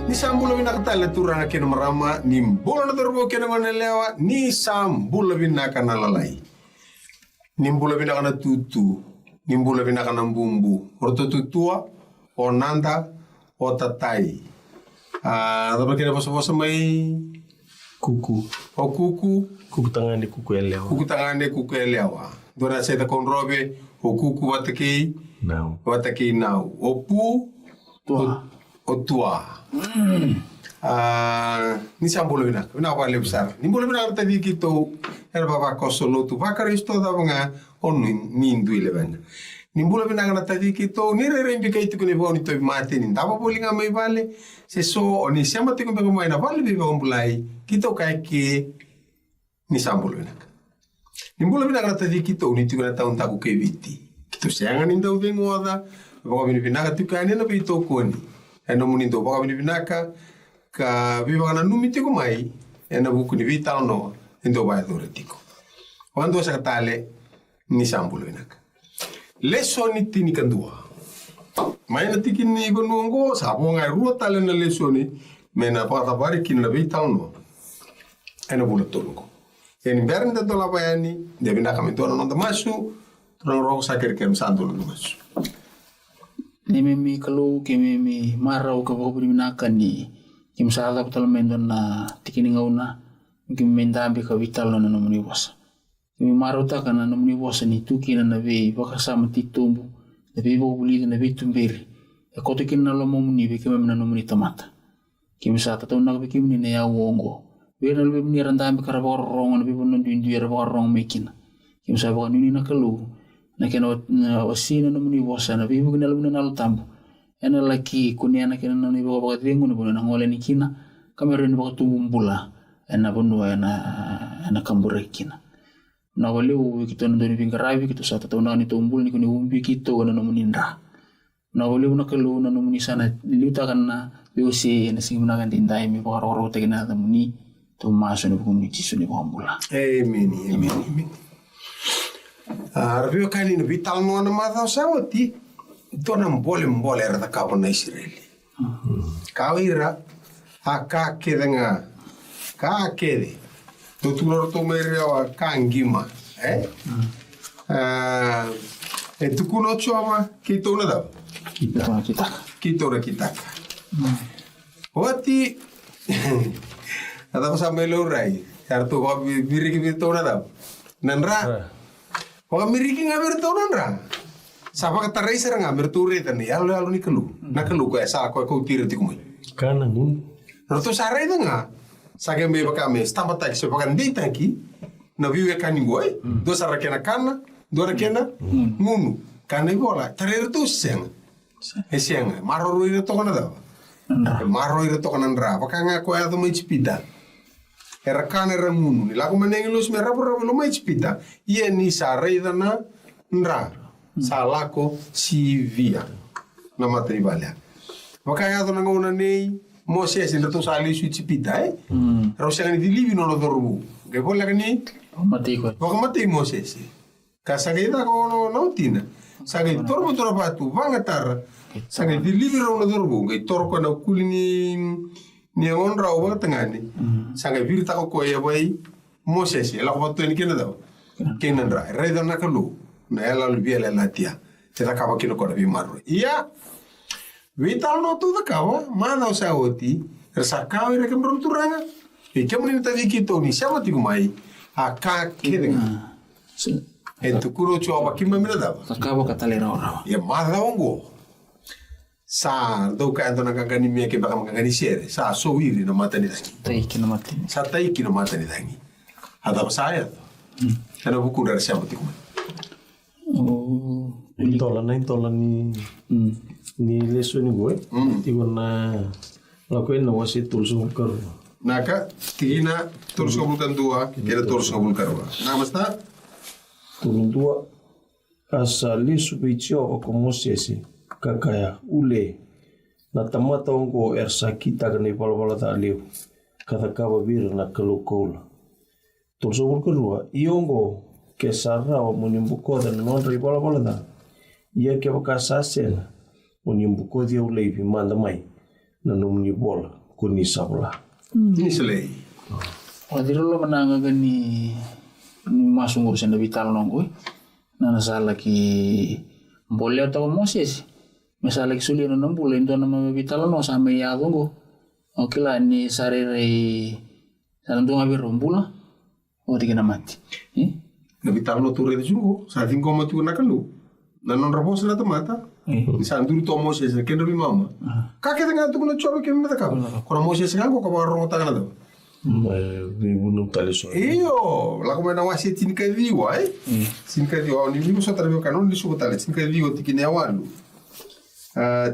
Ni sambula vinakatala turanga kena marama ni mbola na dorbo kena ngonelewa ni sambula vinakana lalai. Ni mbula vinakana tutu, ni mbula vinakana mbumbu. Orto tutua, o nanda, o tatai. Tapi kena posa-posa mai kuku. O kuku. Kuku tangane kuku elewa. Kuku tangane kuku elewa. Dona seda konrobe o kuku watakei. Nau. Watakei nau. O pu. Tua. O tua. Ni sambolo vinak. Vinak wale besar. Ni boleh vinak tadi kita baba kosolo tu bakar isto da banga on ni induile banga. Ni boleh vinak tadi kita ni rembi kai tu kene boni to mate ni tapa bolinga mai vale. Se so ni siapa tu kene mai na vale bi bang bulai. Kita kai ke ni sambolo vinak. Ni boleh vinak tadi kita ni tu kene taun taku ke viti. Kita siangan inda ubengo ada. Baka vinak tu kane na bi to koni. Eno munindo baka vinaka ka viva na numiti ko mai ena buku ni vital no indo ba doretiko quando sa tale ni sambulo vinaka lesoni tini kandua mai na tikini ko nongo sa bonga ruo tale na lesoni mena pata bari kin na vital no ena bulo tongo en bernda do la bayani de vinaka mi tono no masu tron ro sa kerkem sandulo no masu Nemi kalau kemi marau ke bawah minaka ni kim salah betul mendon na tikini ngauna kim mendambi ke vital na nomuni bos kemi marau ta kana nomuni bos ni tukina na be baka sama titumbu na be bo buli na be tumberi e ko tikin na lomo muni be kemi na nomuni tamata kim sa ta na be kim ni ya wongo be na be ni randambi kara bor rong na be bonon dindu ya bor rong mekina kim sa ba ni na kalu na kena wasina na muni bosa na bibu kena lumina na lutambu ena laki kunia na kena na nibu baka tengu na buna ngole ni kina kamera ni baka tumbumbula ena bunua ena kambure kina na wale uwi kito na doni pingarabi kito sa tatau na ni tumbul ni kuni umbi kito wana na muni nra na wale una kalu na muni sana liuta kana biusi na singi muna kan tindai mi baka roro tegina na muni tumaso ni bukumi jisu ni bukambula amen Rabio kani no vital no na mata sawati to na mbole era da kabo na Israeli. Kawira aka kedenga ka kede. To tulor to merewa kangima, tu kuno choma kito na da. Kito na kitaka. Wati ada pa melo rai. Kartu ko biri kito na da. Nanra Waka miriki nga bertonan ra. Sapa kata racer nga berture tani alo ni kelu. Na kelu ko sa ko tira ti kumai. Kana ngun. Roto sare nga. Sage me baka me stampa tak se baka ndi tanki. Na viwe kani boy. Do sara kena kana, do ra kena ngunu. Kana bola tare to sen.Esen maroro ire to kana da. Maroro ire to kana ra. Baka nga ko ya do mai chipita. Era kana era ngunu ni lagu menengilus merabro lo mai chipita ie ni sarei dana nra salako si via na matri balea wakaya to ngona nei moses in to sali su chipita ro se ni dilivi no lo dorbu ge bola ni mati ko mati moses kasagida ko no tina sagi torbo torabatu vangatar sagi dilivi ro no dorbu ge torko na kulini ni onra o tengani sanga virta ko ya bai moses la ko to ni kena da kena ndra redo na kalu na ela lu biela la tia te da kaba kino ko da bi marro ia vital no tu da kaba mana o sa oti sa kawa re kem turanga e kem ni ta vikito ni sa oti kumai aka kedenga en tu kuro cho ba kimma mina da kaba katalera ora ya madha ongo sa do ka ando na gani me ke baka magani sere sa so iri no mata ni dangi taiki no mata sa taiki no mata ni dangi ada saya kana buku dari siapa tiku intola ni leso ni gue tigo na lakuin na wasi tulso kar naka tigina tulso bulkan dua kira tulso bulkan dua namasta tulun dua asali subicio o como sesi kakaya ule na tamata ongo ersa kita kani pala ta liu kata kaba bir na kalukol tulso bulkarua iongo ke sarra o munimbuko da non ri pala da ia ke baka sasen munimbuko dia ule vi manda mai na no muni bola kuni sabla. Ini selai. Waktu lo menang ni masuk urusan Nabi Tal nongko. Nana salah ki boleh atau Moses. Misalnya ki sulit 6 bulan itu nama Nabi Tal no sampai ya tunggu. Oke lah ni sarere salam tu ngabir rombula. Oh tiga mati. Nabi Tal tu rete sungguh. Saat ini kau mati guna kalu. Nanon rabos na mata. Misalnya dulu tu Moses na kena mama. Kakek tengah tu guna coba kena mata kau. Kalau Moses nggak kau kabar orang tangan tu. Bunung tali so. Iyo, laku mana wasi tin ka viwa tin ka viwa ni mo sa trabalho kanon di subo tali tin ka viwa tikine awalu.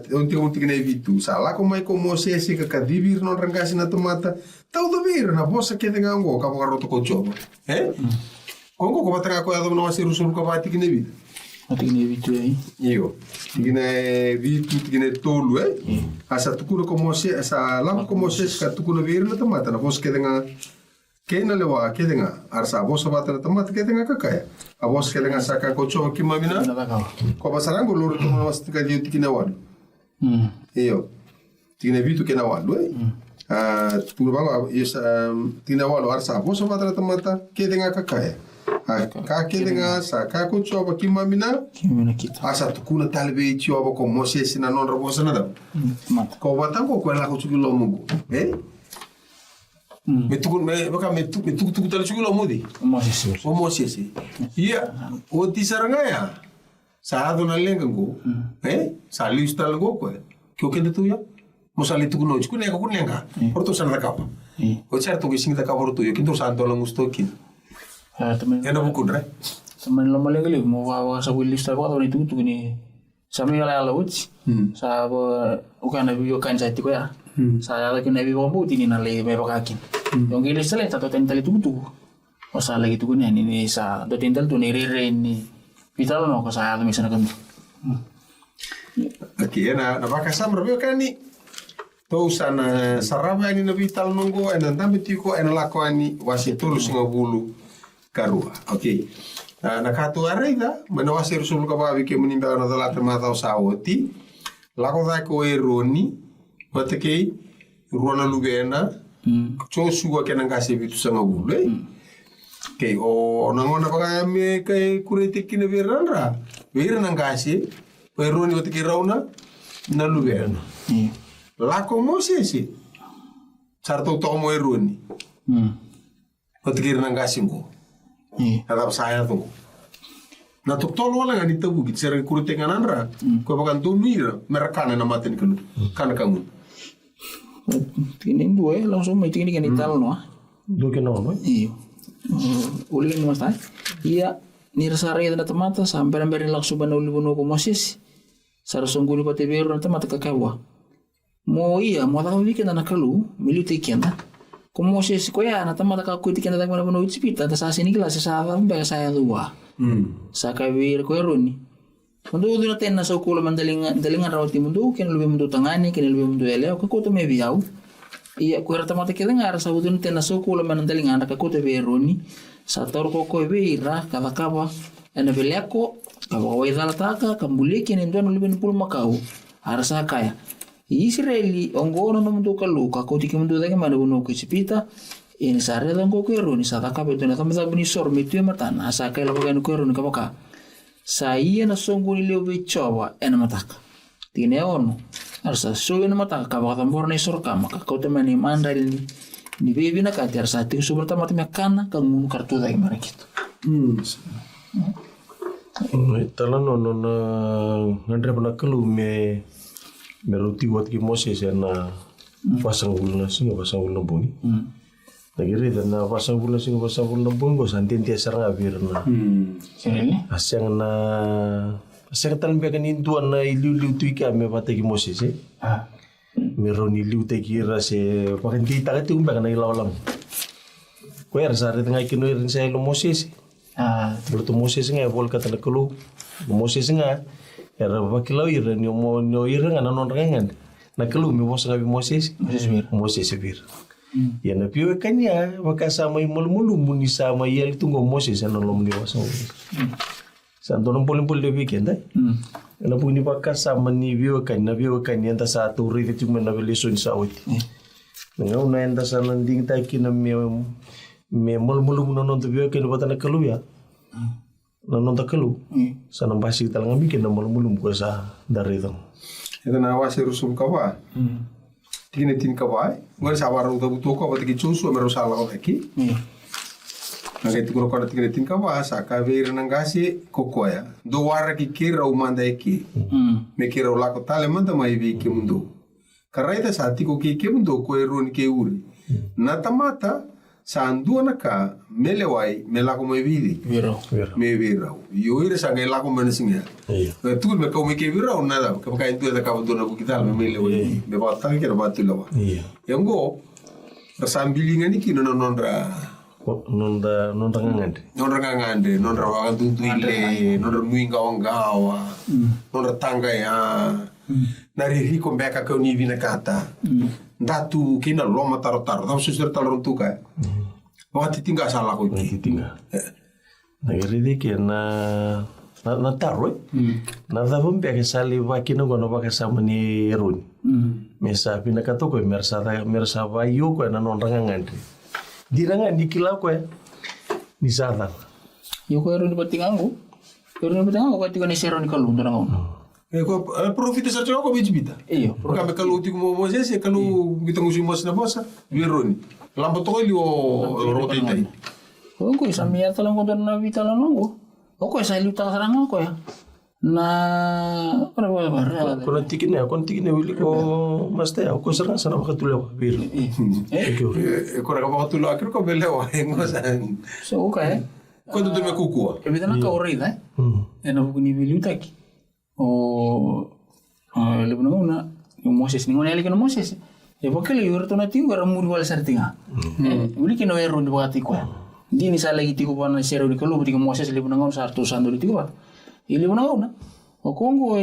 Unti kene vitu. Sala ko mai ko Moses ka kadibir non rangasi na tomata. Tau do vir na bosa ke tenga ngo ka ba roto ko jobo. Kongo ko batanga ko ado no wasi rusul ko ba tikine vitu. Tikine vitu Iyo. Tikine vitu tikine tolu asa tukuna ko Moses asa laku ko Moses ka tukuna vir na tomata na bosa ke tenga kena lewa ke tenga arsa bosa bata na tomata ke tenga kakaya. A bosa ke tenga saka ko jobo ki mamina. Ko basarango loro to no wasi tika dio tikine walu. Iyo. Tikine vitu ke na walu tukuna bango tikine walu arsa bosa bata na tomata ke tenga kakaya. Kake dengan sa kako coba kimamina kita asa tukuna talbe coba ko Moses na non rabo sana da ko batang ko la ko chulo mungu metukun me baka metuk tal chulo mudi Moses iya o tisaranga ya sa ado na lenga go sa lista go ko kyo kende tu ya mosali tukuno chukune ko kunenga porto sana da kapa o certo que singa da kapa porto yo kinto santo la mustokin teman Kena buku dre. teman lama lagi mau bawa sabu lista kau tahu itu ni sami ala ala uci sabu ukan nabi ukan saya tiku ya saya lagi nabi bambu tini nale me bakakin yang gila sele satu tental itu tu masalah gitu kan ini sa do tental tu nere ni vital no ko saya tu misalnya kan Oke, na baka sam rabi kan ni to sana saraba ni nabi tal nongo enan tambe tiko en lako ani wasi tulu singa bulu karua. Oke. Na katu arida manawasi rusul ka babi ke munimba na dalata mata usawoti. Lako da ko eroni watake ruana lubena. Cho suwa ke nang kasi bitu sanga bulu. Oke, o nangona baka me kai kurete kine verandra. Vera nang kasi eroni watake rauna na lubena. Lako Moses sarto tomo eroni. Watake nang kasi ko. Hadap saya tu. Na tolo wala ngani tabu git sere kurite nganandra. Ko bakan tu mira merakana na maten kanu. Kana kamu. Tini dua langsung mai tini kan ital no. Do ke no. Iyo. Ulin mas tai. Iya ni rasare na tomata sampai nambari langsung bana uli bono ko Moses. Sara songguni pate beru na tomata kakawa. Mo iya mo ta weekend na kalu milite kianda. Como Moses ko ya na tamata ka ko tikan na mo no chipita ta sa sini kila sa ba saya luwa. Sa ka wir ko roni. Mundo do na tenna sa ko dalingan rawti mundo ken lubi mundo tangani ken lubi mundo ele ko to me biau. Iya ko rata mata kelen ara sa udun tenna sa ko man dalingan ka ko to be roni. Sa tor ko beira kala kawa ena beleko ka wa idala taka kambuli ken ndo lubi pul makau. Ara sa kaya. Israeli ongono no mundo kaluka ko tiki mundo dake mana buno ko sipita ini sare dan ko kero ni sata ka beto na tamza buni sor mitu matana sa ka lo gan ko ro ni ka baka sa iya na songo ni leo bechowa ena mataka tine ono arsa so ena mataka ka baka tambor ni sor ka maka ko te mani mandal ni bebi na ka ter sa ti so berta mati makana ka mun kartu dake mara gitu Talano no na ngandre puna kalu meruti buat ki Moses na pasang bulan singa pasang bulan buni. Nagiri dan na pasang bulan singa pasang bulan buni go santin tia sarang abir na. Asyang na asyang talim bekan induan na iliu tu ika me pata ki Moses meroni liu te kira se pakai kita itu bekan na ilaw lang. Ko yar sa rin ngay kino rin sa ilo Moses. Bertu Moses nga bol kata na kalu Moses nga era bakilau ira ni mo no ira ngana non rengan na kalu mi bos ngabi Moses bir ya na piu kanya baka sama imol mulu muni sama yel tungo Moses na lo muni waso santo non polim pol de weekend na puni baka sama ni biu kanya ta satu ri tu men na beli son sa oti Nga una enda sa nanding tayo kina me mulmulum nanon tu biyo kina batana kalu ya. Nanon ta kalu. Sa nang basi talang ambi kina mulmulum ko sa dari itu. Ito na awa si rusum kawa. Tikinitin kawa. Ngari sa warung tabu toko apa tiki cusu meru salah ko taki. Naga itu kalau kau tikinitin kawa sa kaveir nangasi koko ya. Do wara ki kira umanda eki. Me kira ulako tale manda mai vi ki mundo. Karena itu saat itu ke mundo ko eroni ke uri. Nata mata sa andua naka melewai melako mai vidi. Me virau. Yo ire sa ngai lako menesinga. Tu me kau me ke virau nada. Kau kai itu ada kau dona bukital me melewai. Me batang kira batu lawa. Yang go rasambilingan ni kino nondra. Nondra ngangande. Nondra ngangande. Nondra wakan tuntuile. Nondra muinga ongawa. Nondra tanga ya. Nari riko mbeka kau ni vina kata. Datu kina loma taro-taro. Tahu susur talo tuka. Waktu tinggal salah kau ini. Tinggal. Nagari di kena na taro. Na tahu mbeka sali wakina gono baka sama ni run. Mesa vina kata kau mersa vayu kau na nondra ngangande. Dirangan dikilau kau ni sadar. Yo kau run di batingan aku. Run di batingan aku kau tiga ni seroni kalau untuk orang. Profita sa chako bijibita. Iyo. Kami kalau uti mo Moses kalau kita ngusi mas na bosa vironi. Lambo to ili o rote tai. Ko isa mi ata lang ko na vita lang ko. O ko isa luta sarang ko ya. Na para. Kona tikine wili ko maste ko sarang sana makatulaw vir. Kora ka makatulaw akir ko belewa ngosan. So okay. Ko do me kukua. E vida na ka orida. E na ko ni viluta ki. Lebih nunggu Moses ni ngone lagi Moses. Ya bakal yur tu nanti orang murwal sartinga. Uli kena weru di wakati ko. Di ni sala gitu ko pana seru di kalu di Moses lebih nunggu sartu sandu di tiga. Ili lebih nunggu na. O Kongo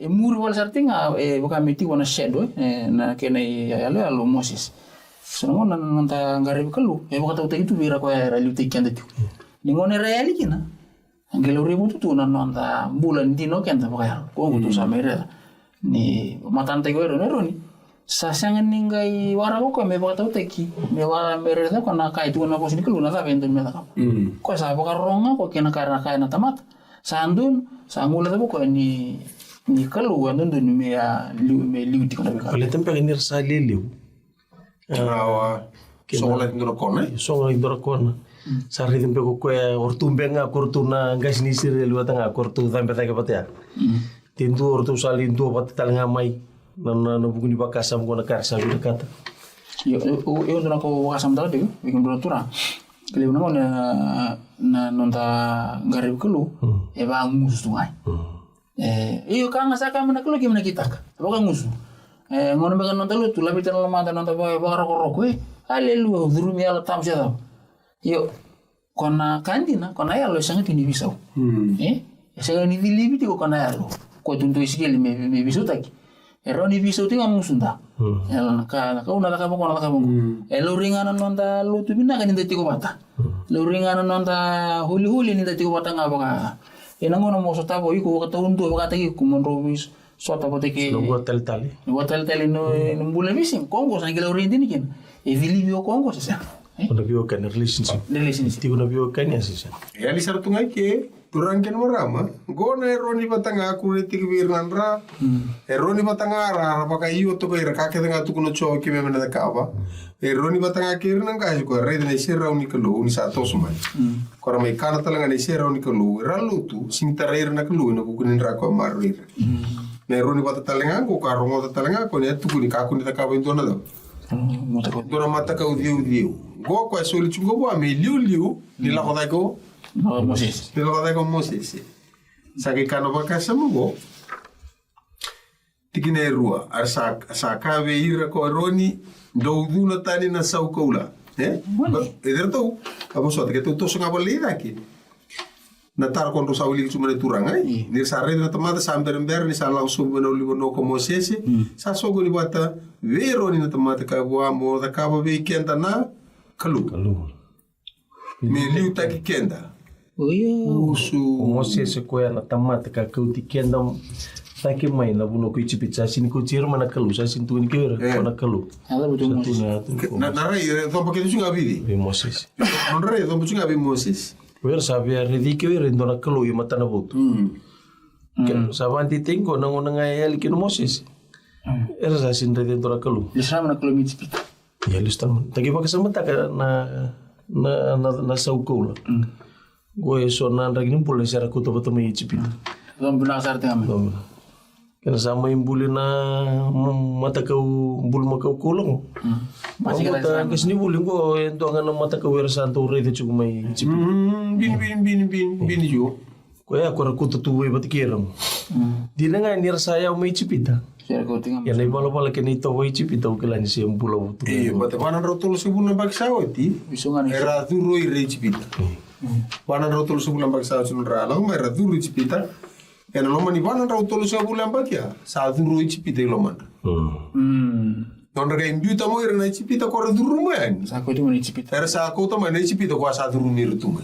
murwal sartinga bakal meti wana shadow na kena ya lo Moses. Senang na nanta ngarep kalu. Bakal tahu itu bira ko ya ralu tikian itu. Ni ngone reali kina. Angelo ribu tu nanta bulan dino kan ta bakal ko tu samere ni matante ko ero ni sasangan ningai wara ko me bakal teki me wara mere ta kana kai tu na posini kelu na ta bento me ta ko sa bakal ronga ko kena karena kai na tamat sandun sangula ta ko ni kelu andun ni me ya liu ti ko na bakal Kale tempe ni sali liu. Awa sola ndoro kona. Sola ndoro kona. Sari tempe ko ortumbe nga kortuna gas ni sir luata nga kortu tempe ta ke patia. Tintu ortu sali ntu pat talanga mai na buku di bakasam ko na karsa bi kata. Yo ndona ko bakasam ta de bikin tura. Kele na na nonta garib kelu e ba musu ngai. Iyo kanga saka mana kelu gimana kita ka. Ba musu. Ngono ba nonta lu tu labi tan lamata nonta ba roko haleluya durumi ala tam sia. Yo kona kandina kona ya lo sangat ini bisa. Saya ni dilibi tiko kona ya lo. Ko tuntu isikeli me bisa taki. Ero ni bisa tinga musunda. Ela ka una ka mo kona ka mo. Elo ringana nonta lo tu bina kan ndati ko bata. Lo ringana nonta huli ni ndati ko bata ngaba ka. Ena ngono mo sota bo iko ka tuntu ka taki ko mon robis sota bo teki. Lo hotel tali. Lo hotel tali no mbule bisim Kongo sa ngelo rindini ken. E dilibi o Kongo sa. Una bio kan relationship. Tigo na bio kan ya sisa. Ya li sartu ngai ke turang ken marama. Gona eroni batanga aku retik virnandra. Eroni batanga ara baka iyo to beira ka ke tanga tu kuno cho ke me na kaba. Eroni batanga ke nang ka ko re de sera uni kelo uni sa to sumai. Kora mai kana talanga ni sera uni kelo ralu tu sing tarer na kelo na ku kunin ra ko marir. Na eroni batalanga ko ka rongo batalanga ko ne tu kuni ka kuni ta ka bendo na do. Dona mata ka udiu. Go kwa soli chungo bo me liu ni la roda ko Moses. Ni la roda ko Moses. Sa ke kano baka samo go. Tikine rua ar sa ka ve ira ko roni do duna tani na sau koula. Eder to. Abo so ke to so ngabo lida ki. Na tar kon rosa uli cuma ne turang ai. Ni sa re na tamada samber ni sa la so no libo ko Moses. Sa so go ni bata ve roni na tamada ka bo amo da ka ba ve kenta na kalu. Me liu taki kenda. Usu. Moses se koya na tamata ka kauti kenda Taki mai na buno ko icipit sa sin ko chiro mana kalu sa sin tuin kira mana kalu. Ada betul Sa Moses. tuna tu. Na rai to pakai tu ngabi di. Be Moses. Non rai to pakai ngabi Moses. Wer sabi redi ke wer indona kalu yo mata na botu. Sabanti tengo na ngona ngai ali kino Moses. Era sa sin redi indona kalu. Lisra mana kalau mitipita. Ya listan. Tagi pakai sama tak na sauko la. Gue sonan ragi nimpul na sera kuto betul mai icipit. Tuan benar sar tengah. Kena sama imbuli na mata kau bul makau kolong. Masih kena Mata kes ni buli ko ento ngana mata kau wer santo re de cukup mai icipit. Bin jo. Ko ya ko rakuto tu we batikiram. Di na nga ni saya mai icipit. Siar kau tengah. Ya nai bala kini to we icipit au kelani si ambulo tu. Bate panan rotol sebuna baksaw ti. Bisungan ni. Era tu roi re cipita. Panan rotol sebuna baksaw sunra la ma era tu roi cipita. Ena lo mani panan rotol sebuna bakya. Sa tu roi cipita lo man. Non raga imbiuta mo era na cipita ko ra tu ruman. Sa kau tu mana cipita. Era sa ko to man cipita ko sa tu rumir tu mai.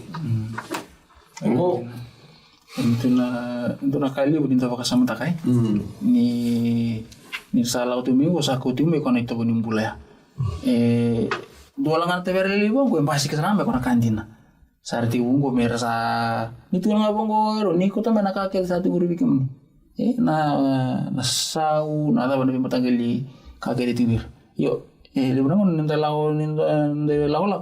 Ngo Itu na kali budin tahu kasama takai. Ni salah tu minggu saku tu minggu kau itu bunin bula. Dua langan teber lelibong gue pasti kesenam be kau nak kantina. Sarti ungo merasa ni tu lang abong ro ni ko ta mana kakel satu guru bikin. Na sau na da bana matanggali kakel itu bir. Yo liburan ngon ninda lao la.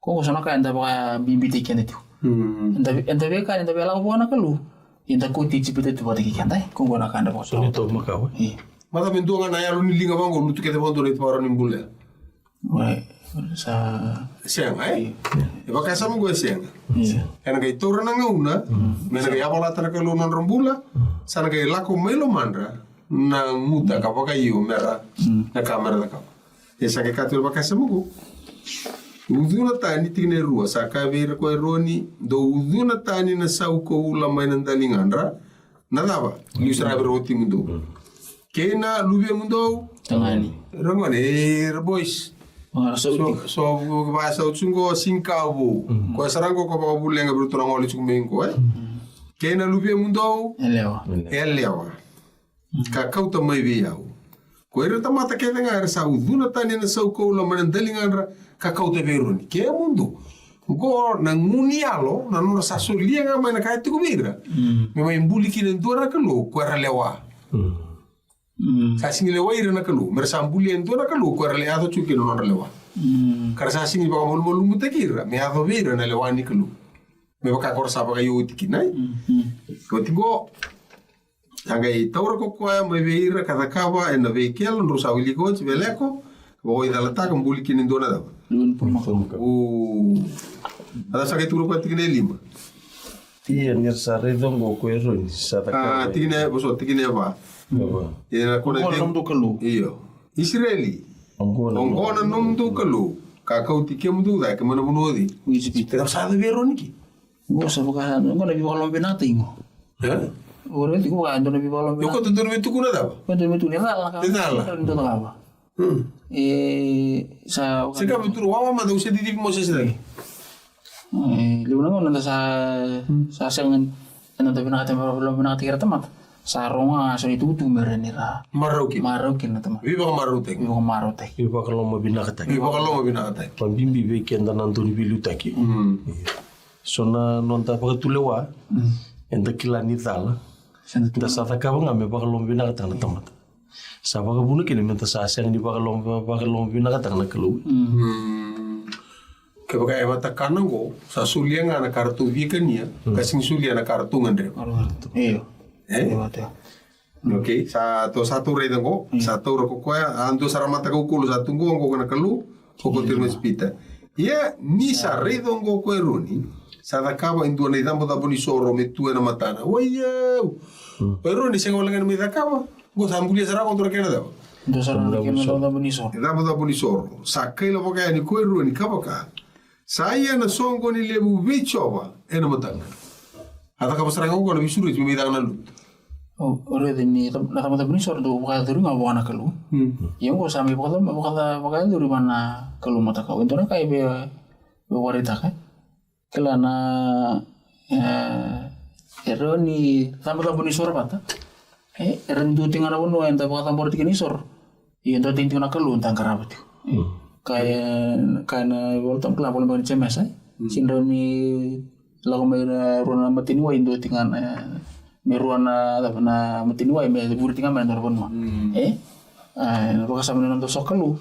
Ko sana ka anda ba bimbi tiken itu. Enta beka enta bela ko na kalu. Enta ko ti cipita tu bata kikan dai. Ko bona kanda bo. So ni to makau. mata mentua na ya lo ni linga bango lutu kete bondo ni tawara ni mbule. Wai sa Siang ai. E baka sama gue siang. Ena kai tora na ngauna, mena kai abala tana kai lo non rambula, sana kai lako melo mandra na muta ka baka io mera na kamera da ka. E sa kai katul baka sama gue. Uduna tani tine rua sa ka vera ko roni do uduna tani na sau ko ula mai nan dalingandra na dava liusra beroti mundo. Kena lubia mundo tangani. Rangone boys. Mengarasa utik. So bahasa utsungo singkabu. Ko sarango ko ba bulenga bruto na ngoli tsukumengo Kena lubia mundo Elewa. elewa. Ka kauta mai viau. Ko era tamata ke nga sa uduna tani na sau ko ula mai nan dalingandra ka kauta veroni. Ke mundo. Go na munialo na no sa solia nga mai na kai tu kubigra. Me mai mbuli kinen dora kalo ko era lewa. Sa singi lewa ira na kalo. Mer sa mbuli en dora kalo ko era le ato chuki no na lewa. Kar sa singi ba mol mol mutakira me ato vira na lewa ni kalo. Me baka kor sa baka yo tikinai. Ko tingo Angai taura ko kwa me veira kada kawa en na vekel no sa wili ko beleko. Wo ida la ta mbuli kinen dora da. Lun pun makau. Ada sa keturo ko tikine lima. Iya ni sa redongo ko eroni sa ta. Tikine boso tikine ba. Ina ko na Orang tu kalu. iyo. Israeli. Angona. Ongona nom do kalu. Kakau tikem do da ke mana bunodi. Wijipita. Pero sa de veroniki. Gua sa baka ngona bi balong binati ngo. Eh? Ora ti gua ando na bi balong Yo ko binati. tu tu kuna da ba. Quando mi tu ne la ka. Nela. Ndo ta ka. Sa Sika betul wawa ma do se di mo se se. Libunan ko nanda sa sangan nanda binati balong binati kira tamat. Sa ronga so itu tu merenira. Maroki. Maro kin na tamat. Viva marute. Ibu ko maro te. Iba kalau mau binakata. Viva kalau mo binata. Pambimbi weekend na nandun bilutaki. So na nonta pagatulewa. Enta kilani tala. Sanda tu. Da sa ta kawanga me bakalom binakata na tamat. Sa bakabuno kini menta sa asyang di bakalom binakata na kalu. Ke baka ema takana go sa sulia nga na kartu vikania kasing sulia na kartu ngandre. Iyo. Iyo te. Okay, sa to satu rei dango, satu roko koya ando saramata ko kulo sa tungo ngo kana kalu ko termo spita. Ya ni sa rei dango ko eroni. Sa da kaba indu na idambo da boni soro me tu na matana. Waya. Pero ni sengo langan me da kaba. Go sambulia sara kontra kena da. Ndo sa na kin na da buniso. Idambo da boni soro. Sa kai lo baka ni ko eroni kaba ka. Saya na songo ni lebu bichoba ena matana. Ata kaba sarang ko na bisuru mi da na lut. Oh, ore de ni na tamat buniso do baka duru nga buana kalu. Yang ko sami baka duru mana kalu mata ka. Ento na kai be warita ka. Kala na eroni tamat buniso bata. Ren tu tinggal uno yang tak bakal tambor tiga nisor. Iya tu tinggal nak keluar tentang kerabat. Kayak voltam kelapa boleh makan cemas Sindro ni lagu mereka ruana matini wa indo tinggal meruana apa na matini wa me buru tinggal mana dorong no. Roka sama dengan tu sok kelu.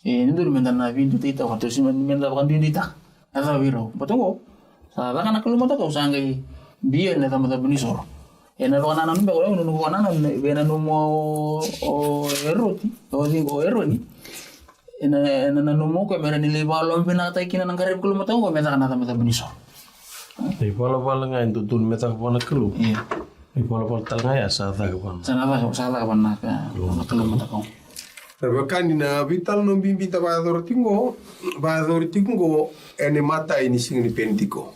Ini tu minta nabi itu tita waktu si minta bukan dia tita. Ada biro. Betul kok. Salah kan aku lumah tahu sanggai biar ni tambah benisor. Ena lo anak nambah orang nunggu anak bena numo eroti, eroni. Ena numo kau bena nilai balon bena tak kina nangkarep kalau matang kau bena anak tambah benisor. Di pala ngain tu tun meta kepana kelu. Iya. Di pala tengah ya salah kepana. Salah kepana kalau matang kau. Tapi kan ina vital non bimbita bador tingo ene mata ini sing ni pentiko.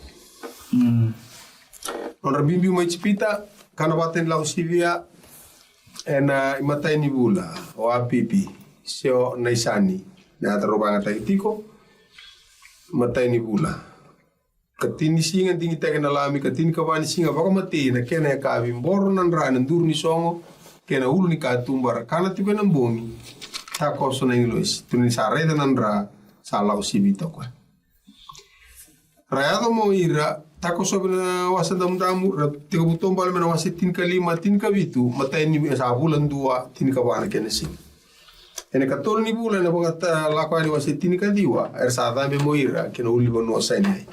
Non bimbi mai cipita kana baten lau sivia ena mata ini bula o apipi sio naisani na terobanga taitiko mata ini bula katini singa tingi tegena lami katini kawani singa baka mati na kena ka bimbor nan ranan durni songo kena ulu ni ka tumbar kana tipe nan bongi ta koso na inglés tuni sa reda nan ra sa lau sivita ko rayado mo ira tako sobena wasa damu tiga buton bal mena wasa tin kalima tin kabitu mata ini sa bulan dua tin kabana kenesi ene katol ni bulan na bangata lakwa ni wasa tin kadiwa sa da me moira kena uli bono sainai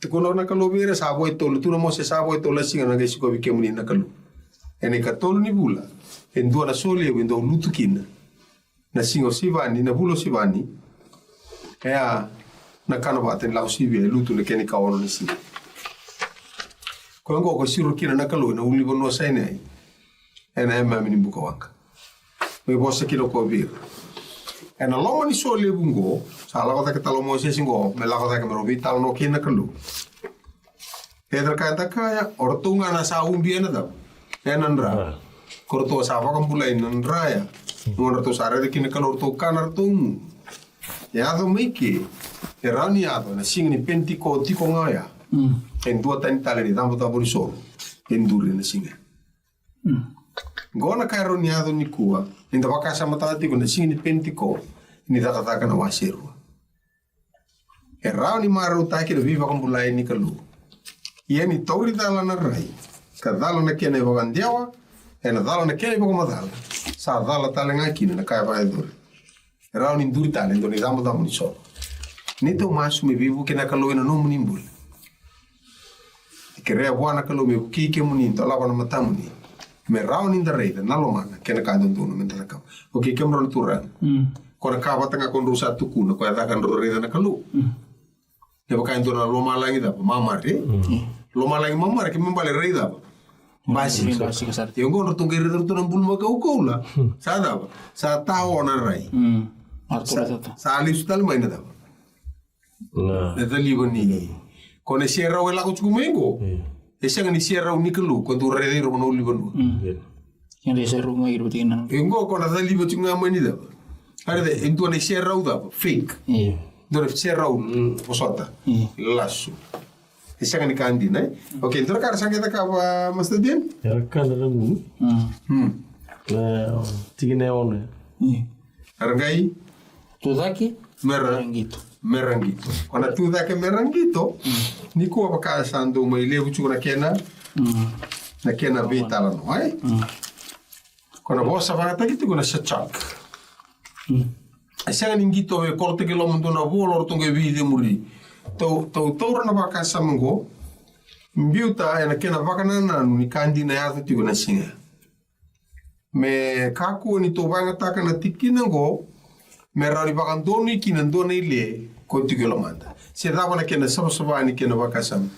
tikono na kalobera sa boy tol tu na mo se sa boy tol singa na gesi ko bikemuni na kalu ene katol ni bula en dua na sole en do lutukina na singo sivani na bulo sivani ya na kana baten lau sibi lutu na keni kawono ni si. Ko ngo ko siru kina na kalu na uli bono saina ai. Ena ema mini buka waka. Me bosa kilo ko bir. Ena loma ni so le bungo, sa la kota kita lomo se singo, me la kota ke merobi tal no kina kalu. Pedra kata kaya ortunga na sa umbi ena da. Ena ndra. Korto sa pa kambulai ndra ya. Ngor to sare de kina kalu orto kanar tung. Ya do miki. E rani ato na singa ni pentiko tiko ngaya. En dua tani tale ni tambo tambo ni solo. En dure na singa. Gona kai rani ato ni kua. Inda waka sama tati ko na singa ni pentiko. Ni taka na wasiru. E rani maro taki na viva kambulai ni kalu. Ia ni tauri dala na rai. Ka dala na kena iwa gandiawa. E na dala na kena iwa kamadala. Sa dala tale ngakina na kai vai dure. E rani nduri tale ndo ni tambo tambo ni solo. Nito masu me vivu ke nakalo ina no munimbul. Kere buana kalo me ki ke muninto la bana matamuni. Me raun in the rate na lo mana ke nakado ndono mentala ka. O ke kemron turan. Ko na ka batanga kon rusa tuku no ko ada kan ro reda na kalu. Ya baka ndo na lo malangi da mamar re. Lo malangi mamar ke membale reda. Basi kasar. Yo ngono tungi reda tu nambul ma ka ukola. Sada ba. Sa tawo na rai. Sa ali sutal mai na da. Nada libo ni. Kone sierra o lago tsukumengo. Esa ngani sierra o nikelu ko tu redero no libo no. Yang di sierra ngai iru tingana. Engo ko nada libo tsunga mani da. Are de en tu ne sierra o da fake. Dore sierra o posota. Lasso. Esa ngani kandi nai. Okay, ndora kar sangeta ka mas den? Ya kan na mu. Tigine one. Arngai Tu daki merangito. Merangito. Kona tu dake merangito, ni ko baka sando mai levu chu na kena. Na kena betala no ai. Kona bosa va ta gitu kona sachak. Asa ningito e korte ke lomo na volo tonge vide muri. To na baka samango. Mbiuta na kena baka na ni kandi na ya tu na singa. Me kaku ni to banga taka na tikina go. Merari bakan doni kina doni le konti manda. Se dava na kena sama ni kena bakasam.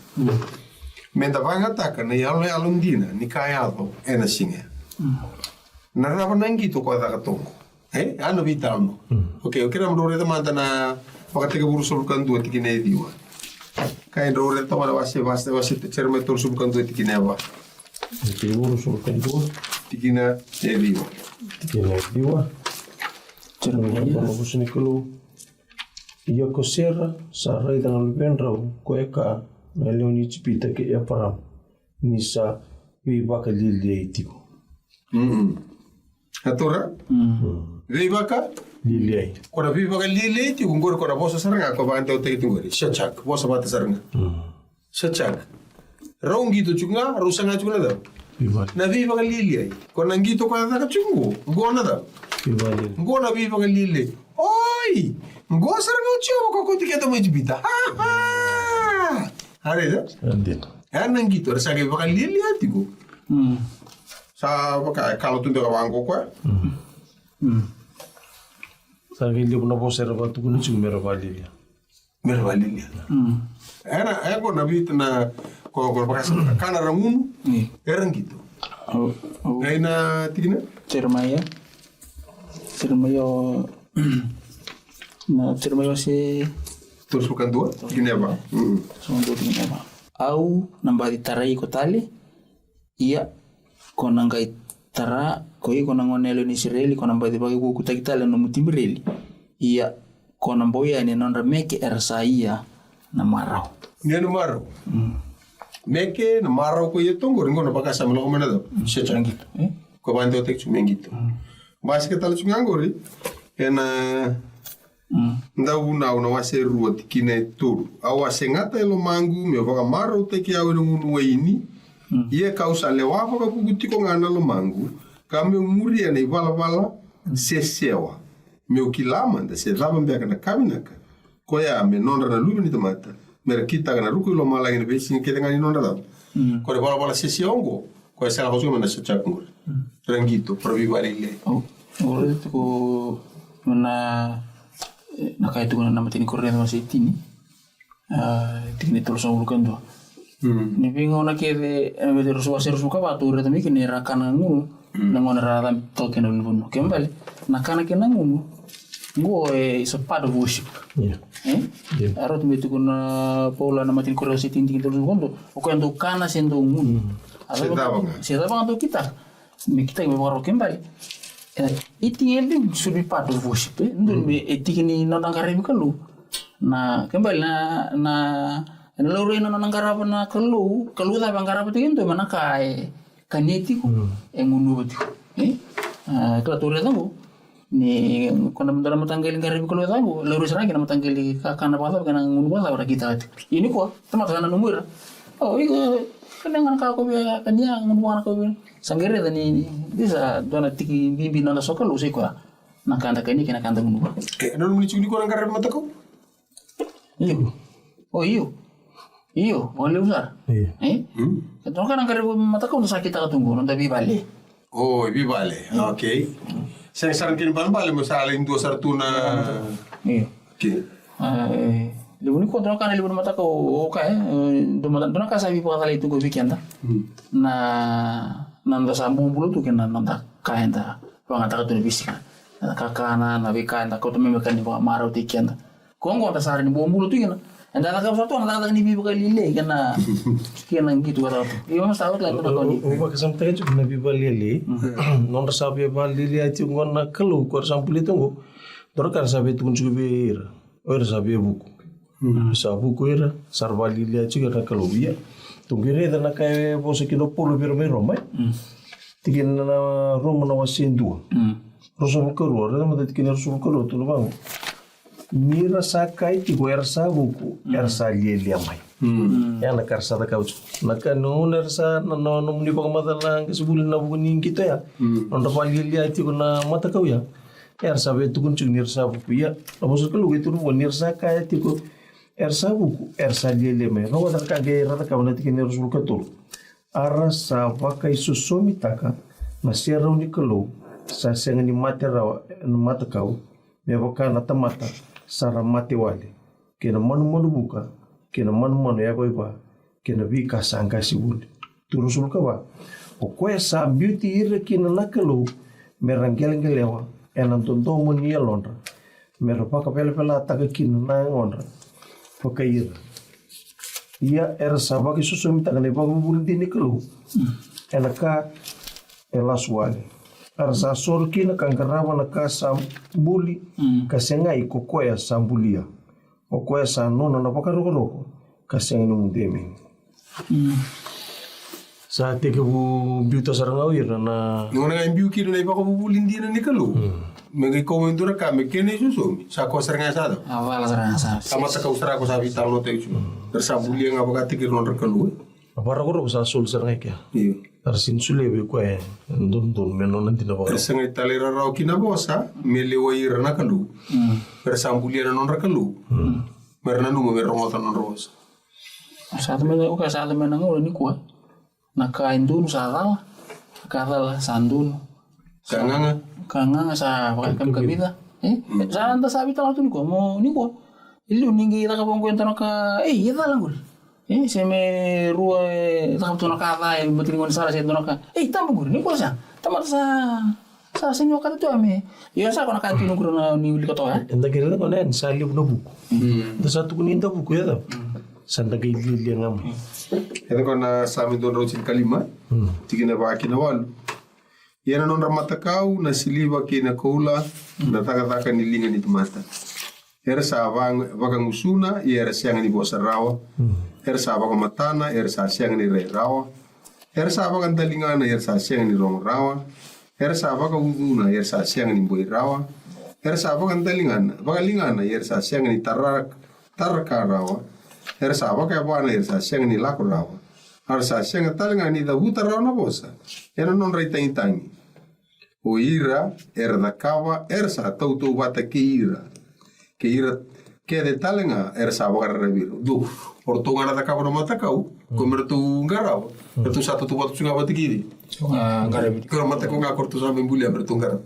Menda banga taka na yalo alundina ni kayado ena singa. Na dava nangi to ko daga tongo. Ano vitalno. Okay, ram rore da manda na pakatega buru sulkan dua tikine diwa. Kain rore ta wala wase te cerme tor sulkan dua tikine wa. Tikine buru sulkan dua tikina diwa. Tikine diwa. Kalau busini kelu, ia ko serra sa rai dengan benrau ko eka na leoni cipita ke ya param nisa wi baka lili itiko. Atura. Viva ka? Liliai. Kora viva ka lili ti ngor kora bosa saranga ko ba ante utai tingori. Shachak bosa bata saranga. Shachak. Raungi to chunga rusanga chunga da. Vivali. Na viva ka lili ai. Kona ngito ko na ka chungu. Ngona da. Vivali. Ngona viva ka lili. Oi! Ngo saranga uchiwa ko ko tiketa majibita. Ha ha. Are da? Andin. Ana ngito rasa viva ka lili atiko. Sa baka kalau tunde ka wango kwa. Sargi liu na bosa era batu kuno chung mera valilia. Merwa lili. Ana ego na bit na ko bakas kana ramunu. Era ngito. Aina tigina? Cermaya na cermaya si Terus bukan dua? Gineba. sondo dinama au nambari tarai ko tali iya kona ngai tara ko i kona ngonelo ni Israeli kona mbadi bagi ku kutakitala no mutimbreli iya kona mboya ni non remeke ersaia na marau Ni anu maro. Meke na maro ko yetongo ringo na baka sama lo mana do. Secha gitu ko bande o tek chumengito. Mas ke tal chungangori ena nda una wase rua tikine turu. Awa sengata elo mangu me baka maro teki awe ngunu weini. Ia kausa lewa baka puguti ko ngana lo mangu. Kame umuri ane vala sesewa. Me ukilama nda se lava mbeka na kaminaka. Ko ya me nonra na lumi ni tomata. Mera kita kana ruku lo malang ni besi kita ngani nonra da. Ko de bala sesiongo. Ko esa la kosuma na secha ngor. Rangito provivari le. ore ko na nakaitu ko na namatini korrente masih tini tini terus ngulukan do ni bingo na kede terus wasir suka batu ore tami kini rakana ngulu nangona rada token no vuno kembali nakana kena ngulu ngo is a part of worship arot metu kuna paula namatini korrente tini terus ngondo o kendo kana sendo ngulu Siapa bang kita kita yang bawa kembali. Itu yang sudah part of worship. Ndur etik ini nonang karib kalu. Na kembali na lalu ini nonang karab na kalu dah bang karab itu itu mana kai kanetiku engundu betul. Kalau tu orang tahu ni kalau mentara matanggal karib kalu tahu lalu seragi nama matanggal karena apa karena engundu apa orang kita. Ini kuah teman-teman nomor. Oh itu kadang kau biar kanya ngomong kau biar sanggere tadi bisa dona tiki bimbi nana sokal usai kau nak kanda kini kena kanda ngomong Anu muni cuni ko orang karep mata ko? iyo oh iyo boleh usar kalau kan karep mata kau sakit tak tunggu nanti bibale Oh, bibale. Okay. Saya sarang kini bale mo sa alin dua sartuna. iyo Okay. Libun ko doon kan libun mata ko okay doon ka sabi po kali itu go weekend na nanda sambung bulu tu kena nanda kain ta pangata ka tu bisika kakana na weekend ko tu memekan di marau tikian kongo ta sari ni bulu tu kena anda ka satu anda ka ni bibu kali le kena gitu kata iyo mas tahu lah tu ko ni Uba kasam tayo chuk na biba lili. Nonda sabi ba lili ati ngona kalu ko sampuli tungo. Dorkar sabi tungo chubir. Ora sabi buku. Sabu kuera sarvali lia chiga na kalubia tungire da na kai bosa kilo polo pero mai tikin na roma na wasindu roso bukaro ra na tikin roso bukaro tu bang mira sakai ti kuera sabuku ersa lia mai ya na karsa da kauch na kanu nersa na no muni bang madala ke subulin na bunin kita ya onda pali lia ti kuna mata kau ya ersa be tukun chung nirsa buku ya bosa kalu itu no nirsa kai ti ko Ersa buku, ersa lele me. Rawa tak kage rata kau nanti kini harus berkatul. Arasa pakai susomi taka nasi raw ni kalau sa senga ni mate rawa mata kau me baka na tamata sara mate wale. Kena manu buka, kena manu ya kau iba, kena bika sangka sibul. Turus ulka ba. O kue sa beauty ire kena nakalo meranggeleng lewa. Enan tonto mo niya lonra. Meropaka pela taka kina na ngonra. Pakair. Ia ersa bagi susu minta kena bagu bulu dini kelu. Enaka elas wale. Ersa sorki na kangkarawa na kasambuli kasengai kokoya sambulia. Kokoya sa nona na pakaroko kasengai nung deming. Sa te ke bu biuta sarangau ira na Ngona nga imbiu kino na iba ko bubulin din na ni kalu. Magi komentura kami kene susu sa ko seranga sa. Awal sarang sa. Sama sa kausara ko sa vital no te su. Bersabuli nga bakati kino ron kalu. para ko sa sul sarangai kya. Iyo. Tarsin sule be ko don menon nanti na ba. Bersanga talera raw kina bosa melewa ira na kalu. Bersambuli na non kalu. Merna nu mo merongota non rosa. Sa temen ko sa temen nga ulo ni ko. Nakain dun sa dal. Kadal sandun. Kanga sa pakam kamida. Sa anda sabi tala tu ni ko mo ni ko. Ilu ningi ta ka bongko ento ka ya dalangul. Se me rua ta ka naka ta el mutri ngon sala se naka. Tamu ni ko sa. Tamar sa senyo ka tu ame. Yo sa ko naka tu nguro na ni uli ko to ha. Enda kira ko nen sa liu na buku. Da satu kuninda buku ya ta. Sanda kay Lilia ngam. Ito ko na sa amin doon raw sin kalima. Tigi na ba kinawal. Yan non ramatakaw na siliwa kina kola na taka-taka nilingan ito mata. Era sa wagang usuna, era siyangan ni bosa rawa. Era sa wagang matana, era sa siyangan ni rey rawa. Era sa wagang dalingana, era sa siyangan ni rong rawa. Era sa wagang uduna, era sa siyangan ni boy rawa. Era sa wagang lingana, era sa siyangan ni taraka rawa. Era sa wagang wana, era sa siyangan ni lako rawa. Era sa siyangan talingan ni dahuta rawa na bosa. Era non rey tangi. O ira, era da kawa, era sa tautu wata ke ira. Ke ira, ke de talenga, era sa wagar reviru. Du, por tu ngara da kawa no mata kau, komer tu ngaraw. Tu satu tu watu sunga wati kiri. Ngarabi. Kero mata ko nga kortu sa membulia ber tu ngaraw.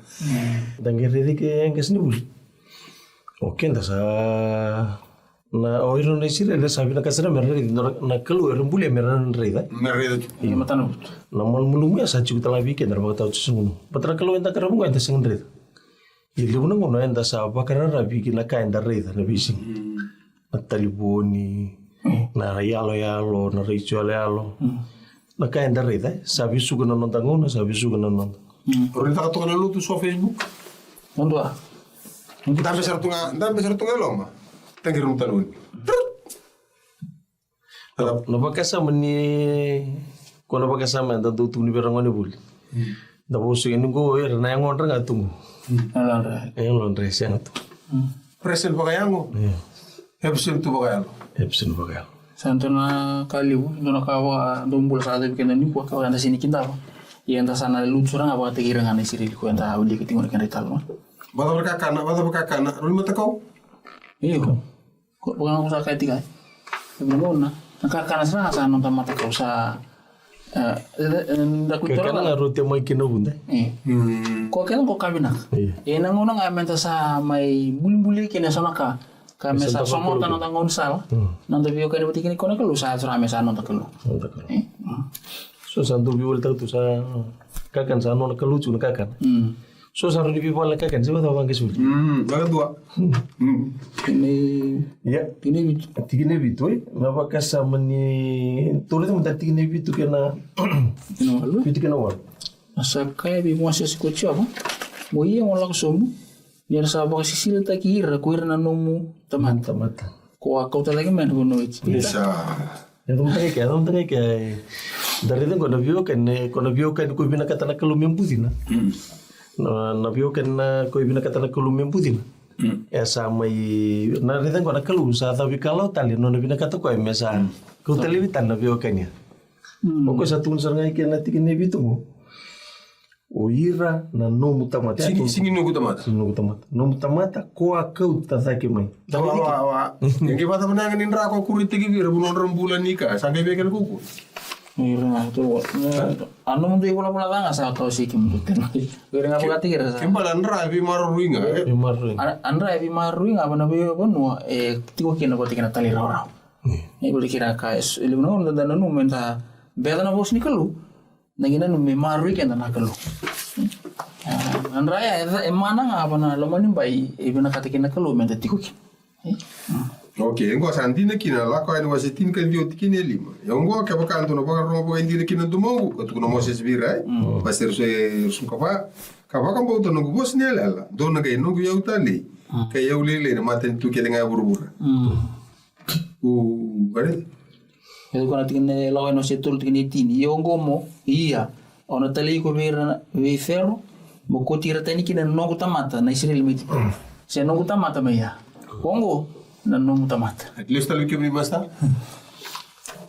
Dangir redi ke yang kesini bul. Oke, nda sa na oiro na isira le sabi na kasara merre na kalu rumbulia merre reda. Merre da. Iya matano. Namal mulung ya sa chuta labi ke darba tau sungu. Patra kalu enta karamu enta sing reda. Ili una ngono enta sa bakara rabi ki na ka enta reda na bisi. Na taliboni na yalo na ritual yalo. Na ka enta reda sabi suga na nontango na sabi suga na non. Orang tak tu kana lu tu so Facebook. Mondua. Dambe sartunga loma. Tengir mutalun. Na bakasa mani ko na bakasa man da tu ni berangone bul. Da bosu ini go na yang ngon nga tungu. Alandra. Yang lon res yang tu. Presel bagayango. Epsen tu bagayalo. Epson bagal. Santona kaliu dona kawa dombul sa de kena ni ko ka anda sini kinta. Yang ta sana lucu rang apa tegira ngane siri ko anda uli ketingon kan rital. Bata berkakana. Ruli mata kau. Iyo. Kok bukan aku sakai tiga. Sebelumnya nakakana sa nonton mata kau sa da kultura Kaya nga rote may kinabunda. Ko kailan ko kabina. Nang unang amenta sa may bulbuli kina sa naka. Kami sa somot na nang unsal. Nang tabiyo kay buti kini ko na kalu sa rame sa nang takalo. So santo biwal tahu tu sa kakan sa ano nakalucu na kakan. So sa rin biwal na kakan siya tawag kesul. Baga dua. Ini tigine bitu napa kasama ni tulis mo tigine bitu kena bitu kena wal. Asa kaya bi mo sa sikotso ba? Mo iya mo lang sumo. Yan sa ba kasi sila takira ko ira na nomu taman. Ko ako talaga man ko no it. Bisa. Yang tengah kayak dari itu kono vio kan ko binakata na kalumem putina. Na vio kan ko binakata na kalumem putina. Ya sama na rin ko na kalu sa tabi kalau tali no na binakata ko mesa. Ko talibitan na vio kan ya. Oko sa tunsar ngai kena tikin nebitu mo. O ira na no mutamata. Singin nunggu tamata. No mutamata ko akau tatake mai. Tawa. Yang kita menangin indra ko kurit tigi bira bulan rembulan nikah sampai bekan kuku. Ira to. Anu mun di bola-bola nga sa kau si kim tuten. Ira nga pagati kira sa. Kimbalan ra bi maru ruinga. Andra bi maru nga bana bi bonwa tigo kina ko tikina tali raw. Boleh kira ka ilmu no dan no menta bela na bos ni kalu. Nagina no may maru ka na kalu. Andra ya mana nga bana lomani bai ibina katikina kalu menta tigo kin. Oke, engko santina kina la ko ene wasitin kan dio tikine lima. Ya engko ka bakan to no bakan robo indire kina to mongu ko to no moses bira baser so sun ka bakan bo to no bos ne la do na ga no gu yautali ka yaulele na maten tu ke nga burbura. Bare Itu kan tingin lawan no setul tingin tini. Iyo ngomo iya. Ono tali ko vera ve ferro. Mo ko tira tani kina nongo tamata na Israel miti. Se nongo tamata meya. Kongo na nongo tamata. At least tali kemi masta.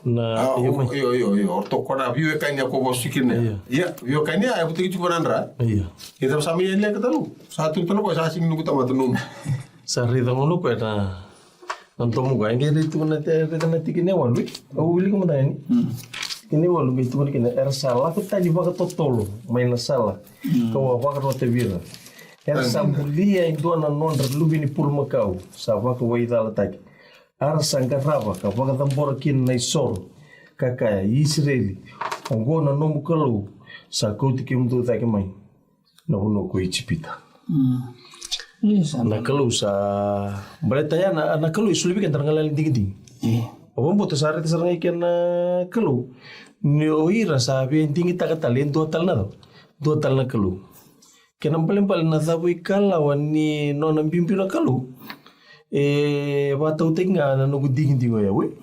Na Yo orto kona view kanya ko bosikine. Iya, view kanya ay buti kitu banandra. iya. Kita sama yang lihat ketalu. Satu itu ko sa sing nunggu tamata nung. Sa rida ngono ko na nantomu ga ngene itu na te na tikine walu. O wili ko madani. Kini walu itu kan kina ersala ko tani baga totolo, may nasala. Ko wa ka rote vira. Ersambulia itu na non lubini pulmakau. Sa wa ko waida lataki. Arasanga rava ka baga tambora kin na isoro. Kakaya Israeli. Ongo na nomu kalau sa ko tikim tu taki mai. Na uno ko ichipita. Na kalau sa berita ya na kalau isu lebih kan tergalal dingin. Obon boto sare te sarang ikan kalau ni oira sa bien tinggi tak talent dua tal na dua tal na kalau. Kenam paling na tabu ikala wani nonam pimpin na kalau. Batau tenga na nugu dingin dingo ya we.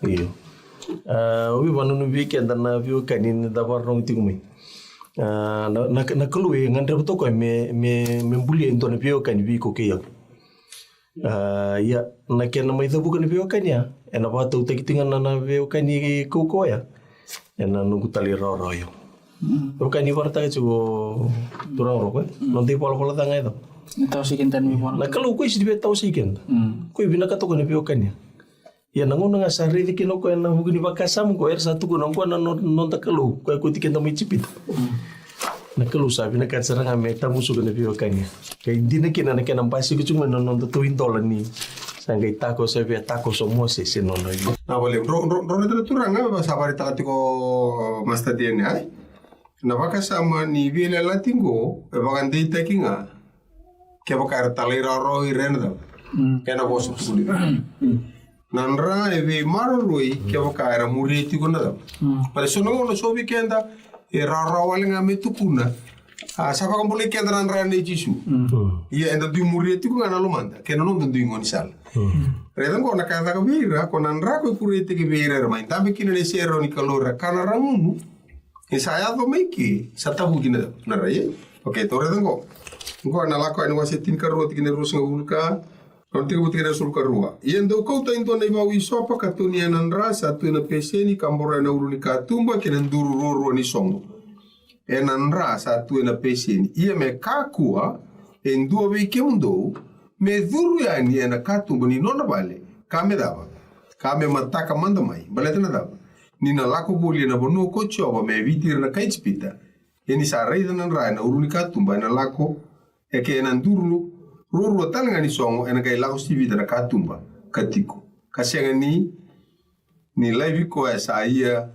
Iyo. Wi wanu nu weekend na view kanin da warnong tingumai. Na kalau ngandre beto ko me buli ento na view kan vi ko ke ya. Ya na kena mai tabu kan view kan ya. Ena batau tekitingan na view kan ni ko ya. Ena nugu tali roro yo. Bukan ni warta ke cubo turang roko. Nanti pola-pola tanga itu. Tahu sih kan mi pon. Na kalau ko isi tahu sih kan. Ko ibina ka to ko view kan ya. Ya nangon nga sari di kino ko na hugini bakasam ko satu ko nang ko na non takalo ko tiken to chipit. Na kalau sabi na kan sarang ame tamu suka na view kan ya. Kay di na kina na kanang pasi ko cuma non tuin tolan ni. Sanggay tako sabi tako semua sih non yo. Na boleh ro itu turang apa sabari takati ko masta dia ni ay. Na bakasama ni vile latingo bagan dei takinga. Ke bakar talira ro irenda. Kena bosu suli. Nandra eve marului ke bakar muriti gona. Pare sono no sobi kenda e rara walinga metukuna. Sapa kan boleh kenda nandra ne jisu. Iya enda du muriti ko ngana lumanda. Kena non du ngon sal. Redan ko nakata ka bira ko nandra ko kuriti ke bira main tabi kina ne sero ni kalora kana rangumu. Saya to meki sata hugina na raye. Oke, to redan ko. Ko na la ko ani wasetin ka roti kina rusa hulka. Nanti ko tira sulka rua. Yendo ko ta into na ibawi sopa katuni anandra satu na peseni kambora na uruni katumba kina nduru roro ni songo. Enandra satu na peseni. Ia me kakua endua be kemundo me duru yani ena katumba ni nona bale. Kame dava. Kame mataka manda mai. Bale tena dava. Nina lako boli na bono ko choba me vitir na kaitspita. Eni sa reida na na uruni katumba na lako eke ena nduru roro talanga ni songo ena kai lako sivita na katumba katiko. Kasianga ni live ko esa ia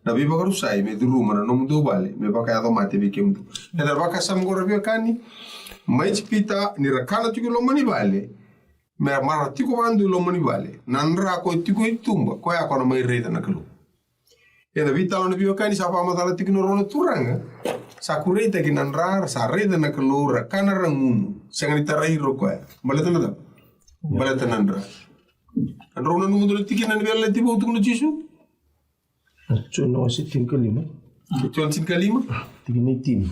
na biba karu sai me duru mana no mundo bale me baka ya mate be kemdu. Ena baka sam gora be kani maitspita ni rakana tiko lo mani bale. Me mara tiko bandu lo mani bale. Nandra ko tiko itumba ko ya kono mai reida na kalu. Ena vitalo na biwa kani sapa matala tiki norono turanga. Sakureta ki nandrar sa reda na kalora kana rangumu. Sangani tarai roko ya. Baleta na da. Baleta nandra. Androna numu dole tiki na nibela tiba utuk no jisu. Cuno si tim kelima. Cuman sin kalima. Tiki ni tim.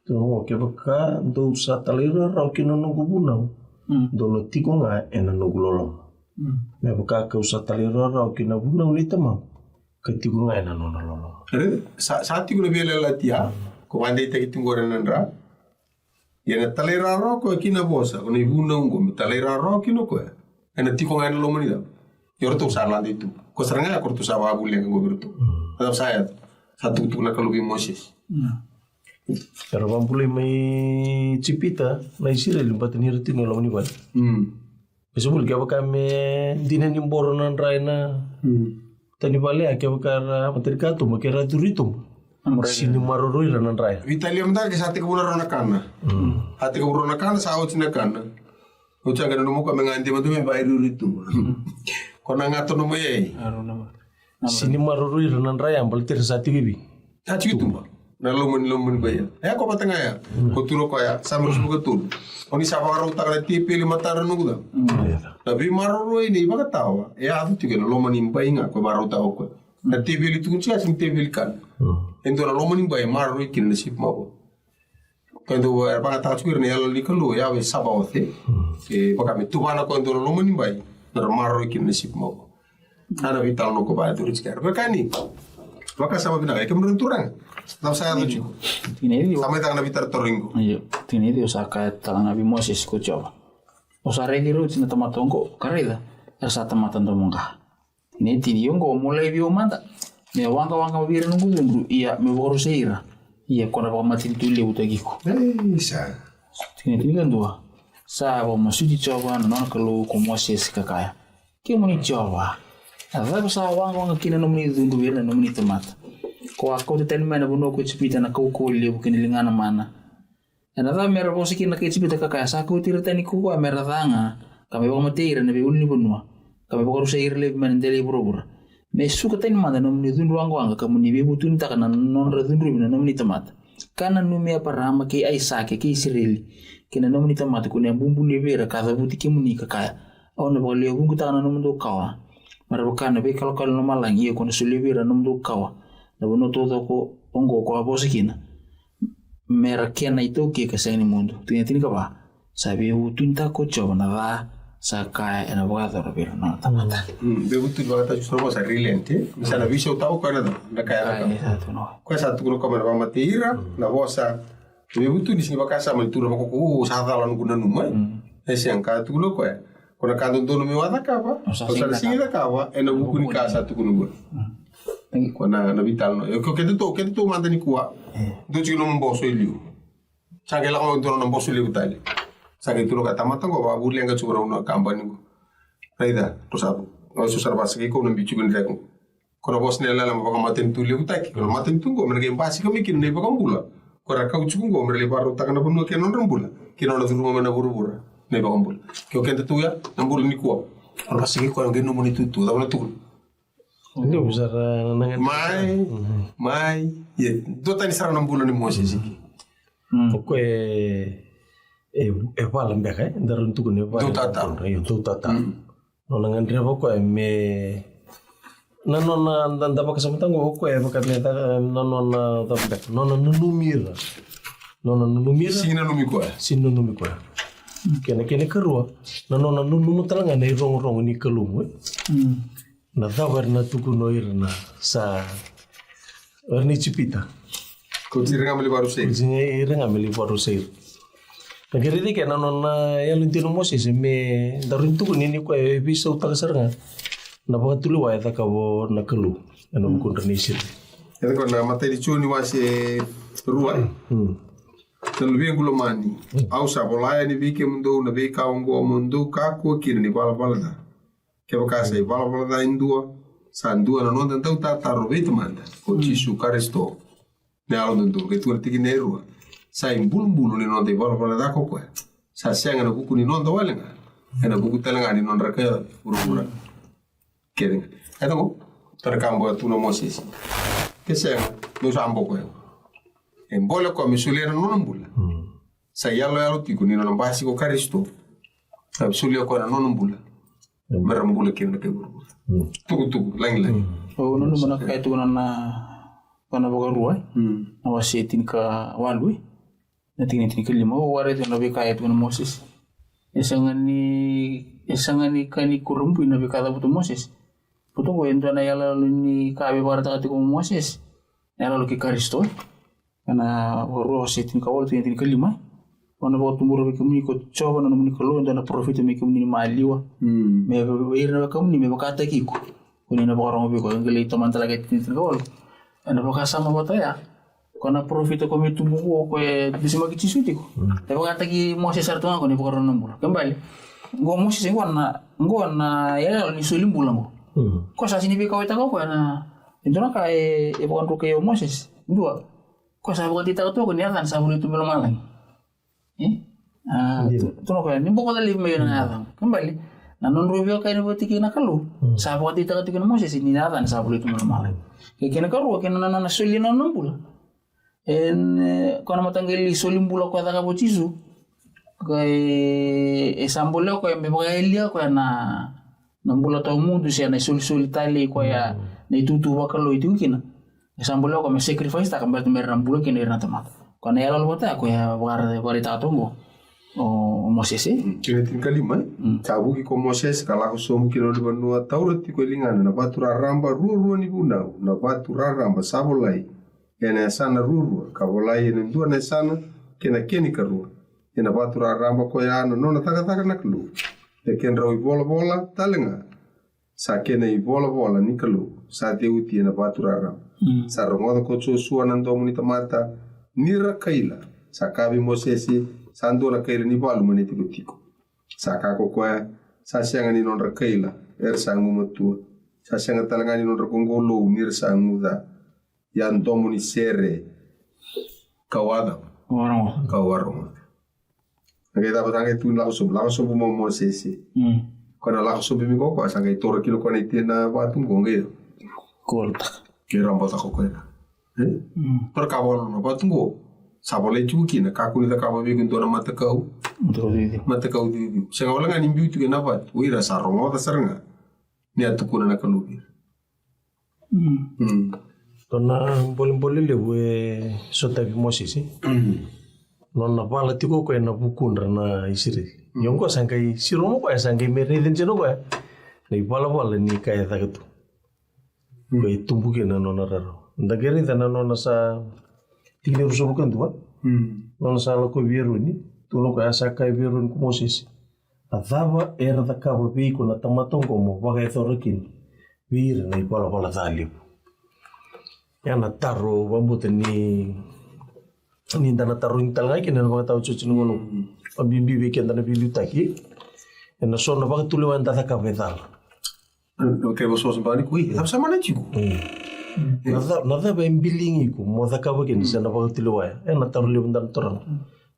Tuh ke baka do sa talira rau kino nunggu bunau. Dolo tiko nga ena nunggu lolong. Me baka ka usa talira rau kino bunau ni tamang. Ketiku nga ena nona lolo. Saat tiku na bela latia, ko ande ite kitungore nandra. Yana talera ro ko kina bosa, ko na ibuna ungo mi talera ro kino ko. Ena tiko nga ena lo manida. Yorto sarla itu. Ko saranga ko to sa babu le ngo berto. Adap saya satu tu na kalubi Moses. Pero bampule mai cipita, na isira limpat ni retino lo ni bal. Besok kaya kami dinan yung boro nan raina. Tani bale ake bakar materi katu makera turitum. Sini maroroi ranan raya. Italia mta ke sate kabura rona kana. Hati kabura rona kana sa otina kana. Uca kana nomo ka menganti matu me bairu ritum. Kona ngato nomo ye. Sini maroroi ranan raya ambal ter sati bibi. Tachi kitumba. na lumun ba ya ko patanga ya ko turo ko ya samur subuga tul oni sapa karo utang na tipe 5 tahun nuguda tapi maroro ini baka tawa ya atu tige na lomani mbai nga ko maro taw ko na tipe li tunci asim tipe kan endo na lomani mbai maroro ikin na sip mabo kendo baka taw chukir ne yalo likalo ya we saba ote baka me tubana ko endo na lomani mbai na maroro ikin na sip mabo ana vital no ko ba turu chikar bakani baka sama bina ke menurut turang tahu saya lucu sama tangan nabi tertoringgo iya tini itu saka tangan nabi Moses ko coba osare di ru cina tamaton ko karela asa tamatan to mongka ini tini yongo mulai bio manta me wanga bira nunggu dulu iya me boru seira iya kona ba matin tuli utagiko bisa tini kan dua sa wa masuji coba non kalau ko Moses kakaya ke muni coba ada sa wanga kina nomni dundu bira nomni tomata ko ako te mana buno ko chipita na ko le bukin lingana mana ana da mera bosiki na ke chipita ka sa ko tira tani ko mera danga kami ba matira na biul ni bunwa kami ba ko seir le man dele burubur me suka tani mana no ni dundu wango anga kamu ni butun ta kana non ra dundu na no ni tamat kana no me parama ke ai sake ke sirili kina no ni tamat ko ne bumbu le bera ka da buti ke muni ka kaya ona ba le bungu ta na no ndo kawa mara bakana be kalo no malang ye ko no sulibira no ndo kawa na bono todo ko ongo ko abosikina mera kena itu ke kasani mundo tini ka ba sabi utunta ko choba na ba saka ena bogado robiro no tamata be butu bata justru mo sa rilente misana viso tau ko na kaya exacto no ko sa tu ko ba matira na bosa be butu di sini bakasa mal tu ko sa dalan guna numa ese ang ka tu ko ya ko na kanto dono mi wata ka ba o sa singa ka ba ena buku ni kasa tu kuno kona na vital no ko kete to manda ni kuwa do chino mboso iliu change la ko do no mboso iliu tali sange tulo ka tamata ko ba burle nga chura una kampani ko raida to sabu o so sarba sigi ko no bichu gun rek ko no bos ne la la ba maten tu liu taki ko maten tu ko men ke mbasi ko mikin ne ba ko bula ko ra ka uchu ko men le baro takana no ke non rambula ki no na duru men na buru ne ba ko bula ko kente tu ya nambul ni kuwa ora sigi ko ngeno moni tu da wala tu Ndio bisa nangan mai ye do tani sara na mbulo ni Moses iki ko e bala mbeka ndarun tu ne bala do tata no nangan rebo ko me nanona ndanda pa kasama tango ko e baka meta nanona tabbe nanona numira sina numi ko sino numi ko kene kerua nanona numu talanga nei rong ni kelumu na dabar na tukuno irna sa erni chipita ko tirenga meli baru sei irenga meli baru sei nagere di kana nona ya lintino Moses me darun tukun ini ko e bisa utang seranga na ba tulu wa ta kabo na kelu eno kun renisir ede ko na mate di chuni wase ruai Terlebih gulo mani au sa bolaya ni bike mundo na be ka ngo mundo ka ko kin ni bala da ke ba sai bala da indua sandua na non tau ta rovit manda ko Jesu Kristo ne alo ndo ke tu artiki ne rua sai bulu ni non de bala da ko ko sa senga na buku ni non do walenga ena buku telenga ni non raka ura kering eta ko terkambo tu no Moses ke senga no sambo ko en bola ko misulera non bula sa yalo tiko ni non basi ko Kristo absolio ko non bula meram bula kin ke buru tugu lang oh non mana kay tu na pana boga ruai na wasitin ka walwi na tingin ka lima wari tu nabi kay tu Moses esangani kani kurumbu nabi kata butu Moses butu ko endo na yala ni kabe barata ka tu Moses yala lo ki Kristo kana waro wasitin ka wal tingin ka lima wana ba tumuro be kemuni ko choba na muni ko lo ndana profit me kemuni maliwa me irna kemuni me bakata kiko kuni na bakaro be ko ngeli to man talaga tin ko wal ana bakasa ma bata ya kona profit ko me tumu ko bisima ki cisuti ko te bakata ki Moses sarto ko ni bakaro nambul kembali ngo Moses ngona ya ni sulim bulango ko sa sini be ko ta ko na indona ka e bakon ko yo Moses ndua ko sa bakon tita ko ni akan sa bulu tu malang tu no kaya nimbo ko dali may na kembali nanon rubio kay ni botiki na kalu sa ko dita ka Moses ni nadan sa bulit mo normal kay kinakaru kay nanon na suli na nombul Kona matanggali solimbula kwa taka pochisu. Kaya sambole ko yung bibakaelia ko na mbula tau mundo siya na soli tali ko ya na itutuwa kalo itu kina. Sambole ko may sacrifice ta kambat meron mbula kina irna tamat. Kona yalo lwata ko ya warita tongo. O Moses kina tin kalima tabuki ko Moses kala ko somu kino de banua taurati ko lingana na batura ramba ruo ni bunau na batura ramba sabolai ena sana ruo kabolai ena ndua na sana kena keni karua ena batura ramba ko ya no na taka na klu e ken rawi bola talenga sa kena I bola ni klu sa te uti ena batura ramba sa rongoda ko suana ndomu ni tamata nira kaila sa kabi Moses sando na kaila ni balu mani tiko saka ko kwa sa sianga ni non kaila sangu matua sa sianga talanga ni non kongolo nir sangu da yan domu ni sere kawada kawarong ngai da batang itu la so mo Moses kana la so bimi ko sanga itora kilo kana itena batung ngai Kolta. Kira mbota ko kana per kawon no batungo sabole chuki na kakuni da kaba bi gunto na matakau di senga wala ngani mbiutu na bat wira sarongo da saranga ni atukuna na kalubi Tona boleh le we sota bi Moses non na bala tiko ko na bukundra na isiri yongo sangai siromo ko sangai mereden jeno ko ni bala ni kaya tagatu ko tumbuke na nona raro ndageri na nona sa tigre ruso bukan tua nona sa ko biru ni tuno ko asa kai biru ko Moses adava era da kaba bi ko na tamatongo mo bagai thorokin bir na bala talip yana taro bambuta ni dana taro intal ngai kena ba tau cuci ngono abimbi weekend na bilu taki na sona ba tulewan tata ka vedal okay vos bani kui apa sama na chiku nada ba imbilingi ko mo da ka ba ken sana ba tulewa na taro le bandan toran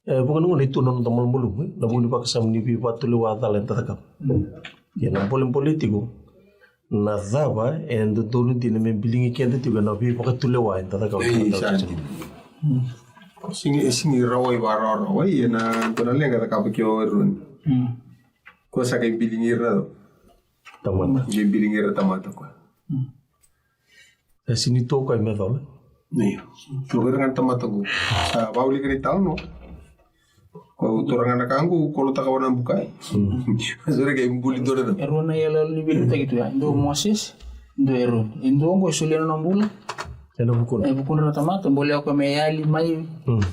bukan ngono itu non tamal mulum na buni ba kasam ni bi ba tulewa dalen tata ka yana politiko na daba endo donu dine me bilingi kende tiga na bi ba tulewa tata ka singi rawai rawai na tona lenga da kapa kyo run ko sa kay bilingira tamata je bilingira tamata ko sini to ko me dole ni to ngan tamata ko sa bauli kani tal no ko torangan kangu ko ta kawana bukai sore kay buli dole da erona yala libel tagitu ya ndo Moses ndo eron ndo ngo suleno nambula bukun na tamata boleh ako may yali may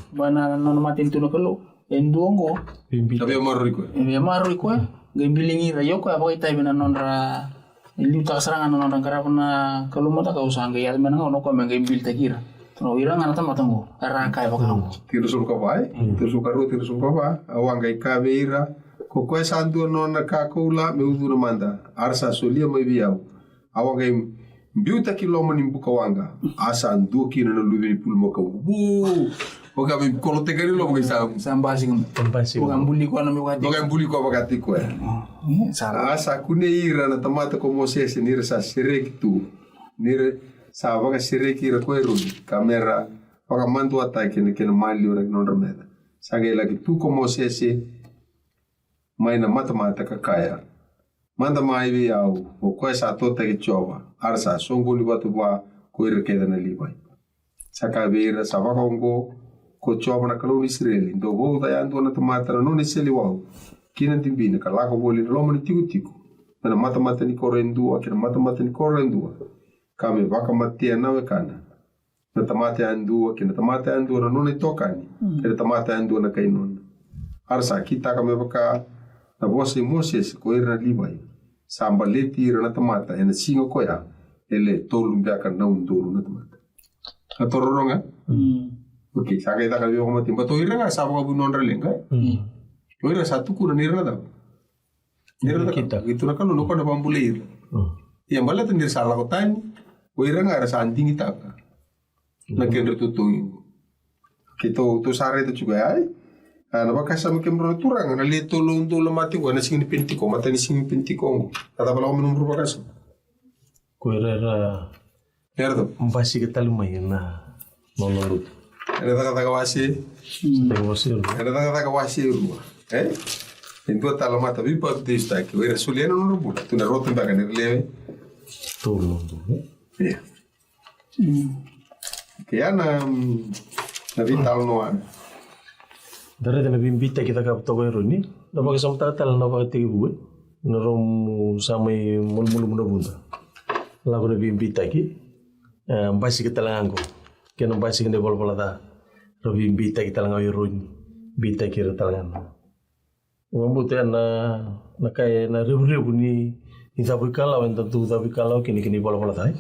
bana non matin tuno kalo endongo tapi maru ko gambilingi rayo ko abay tayo na non ra ili ta serangan non ra karap na kalo mo ta ka usanga yali man no ko may gambil takira no irang na tamata mo ara kay bakalo tirusul ka ba tirusul ka ba awang kay kabeira ko ko sandu non na kakula me udura manda arsa solia may biyaw awang kay biuta kiloma ni buka wanga asa andu kina na lubi pulmo ka oka be kolo te kari lo mo sa sambasi ko mbuli ko na mi wati oka mbuli ko bagati ko asa kune ira na tamata ko Moses ni sa sirek tu ni sa baga sirek ira ko ero kamera oka mandu atake ni kena mali ora non remeda sage lagi tu ko Moses mai na mata ka kaya manda mai vi au o ko sa tota ki chova arsa songo ni batu ba ko ir keda na libai saka beira sava kongo ko chova na kalo Israeli ndo bo da yandu na tomata no ni seli wau kina timbina kala ko boli lo mo tiku na mata ni korendua kina mata ni korendua kame baka matia na wekana na tamata andu kina tamata andu no ni tokani kina tamata andu na kainon arsa kita kame baka na bosi Moses ko ir na libai samba leti ira na tamata ena singo ko ya ele tolu mbaka na unduru na tamata atororonga okay saka ita kabi ko matimba to ira nga saba ko bunon relenga to ira satu kuna nira da kita gitu na kanu no kana pambulir ya mala tenir sala ko tani o ira nga sa anting ita ka na kendo tutung kito to sare to juga ai na baka sa mukembro turang na lito lo mati ko na sing pintiko mata ni sing pintiko kata pala ko minum baka sa ko era erdo mbasi ke talumay na nolorut Ada taka wasi. Ada taka wasi rua. Então tá lá mata vi para testar que o era suliano no rubuta. Tu na rota baga ne leve. Turun. Iya. Kaya na vital no ar. Dari na bimbita kita ka tawo ni. Dapat kasam tatal na ba tigi buwe. Narom samay mulmul muna bunda. Lago na bimbita ki. Basi kita lang ko. Kaya nang basi kita bola da. Ro bimbita kita lang ayo ron. Bita kira talangan. Mambuti na kaya na ribu ni itabu kalau tentu itabu kalau kini bola da.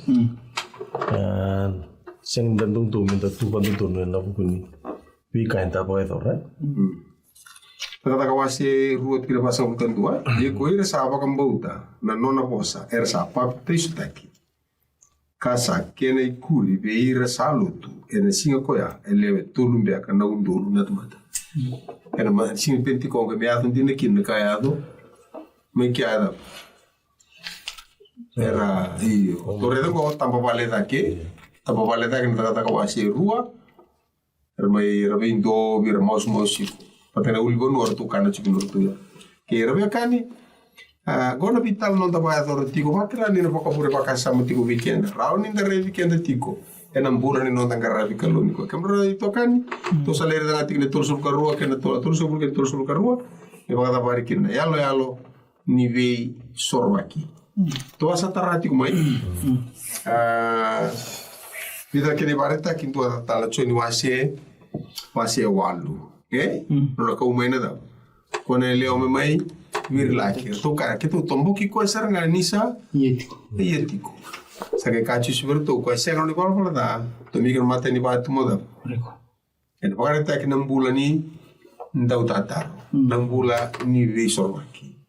Sen dantung tu minta tu bantu tu na bukuni. Wika enta apa itu, right? Taka wasi ruot kira pasang bukan tua. Dia kuira sapa kambauta na nona posa sapa tristaki. Kasa kena ikuri beira salutu ena singa koya elewe tulumbe akana undulu na tumata. Ena ma singa penti konga me atun dina kinna kaya ado me kiada. Era iyo. Torredo ko tampa valeta ke na taka wasi rua. Ramai rabindo bira maus patena ulgo no ortu kana chikin ortu ya ke rabi kani gona vital non da baya dor tiko makra ni no pakapure pakasa mutiko weekend raun in the weekend tiko enam bulan ni non tangga rabi kaloni ko kamera itu kan to salere da tikne torsul karua kena to torsul karua e bagada barikin yalo ni vei sorwaki to asa tarati kumai vida que de bareta kintu tala choni wasi walu no ka umena da kone leo me mai vir laki to kara ke to tombo ki ko sar nga nisa yetiko sa ke kachi suberto ko sar no ko da to mi mata ni ba tu moda en bareta ke nambula ni ndau tata nambula ni vi sorwaki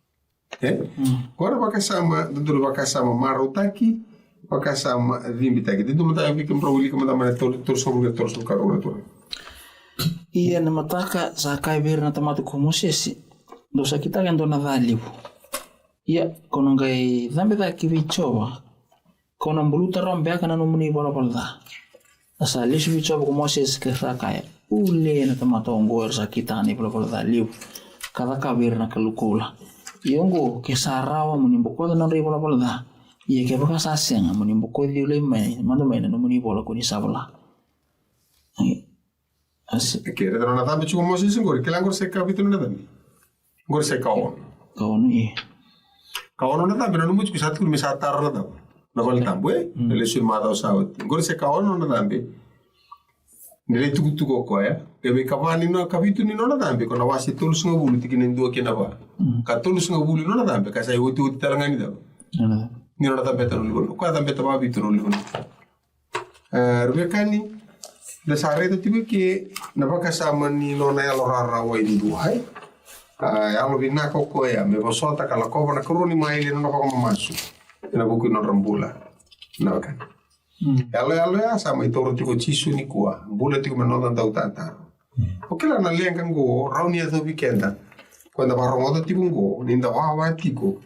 kora bakasama dulu bakasama marutaki bakasama vimbitaki itu mata bikin probuli kama mana torsul karora tu. Iya na mataka sa kaibir na tamatu kumosesi. Dosa kita kan dona value. Iya kono ngai dhambe da kivichova. Kono mbuluta rombe kana no muni bola bola. Asa lisu vichova kumosesi ke sa kai. Ule na tamatu ngor sa kita ni bola bola liu. Kada kabir na kalukula. Yongo ke sarawa muni bokoda na ri bola bola. Iya ke baka saseng muni bokoda ule mai mano mai no muni bola ko ni sabla. Kira na tambe chuko mo sisi ngori kila ngor se kapitulo na tambe ngor se kaon Iya kaon na tambe no much kusat kur misatar na tambe na bal tambe ele sur mada usawat ngor se kaon na tambe nele tuku ko ya ebe kapani no kapitulo no na tambe kona wasi tulus ngabulu tikinen do kena ba ka tulus ngabulu no na tambe ka sai uti talangani da ni no na tambe tanu ko ka tambe tama bituro lo rubekani da sare itu tiba ke napa kasama ni nona ya lorara wa ini duhai ya lo bina koko ya me bosota kala ko na kuruni mai le napa ko masu na buku no rambula na kan ya lo ya sama itu roti ko chisu ni kuah bula tiku menonton tau tata oke la na len kan go rauni ya do weekenda quando barro modo tipu go ninda wa tiko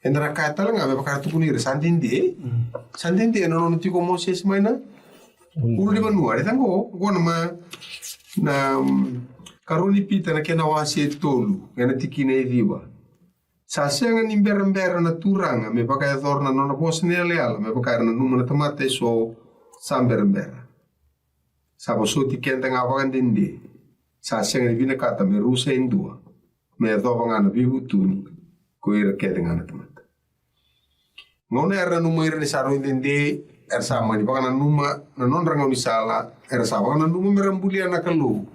endra kata la ngabe bakar tuku ni sandindi no tiko moses maina uru di banua ada tanggo gua na karuni pita na kena wasi tolu ngana tikine diwa sasanga ni berembera na turanga me pakai dorna nona bosnia leal me pakai na numa na tomate so samberembera sabo so tikenta ngawakan dindi sasanga ni bina kata me rusa indua me doba ngana bibutuni ko ira kete ngana tomate ngona era numa ira ni saro dindi sama di baka numa na non rango ni sala sama baka numa merambuli anak lu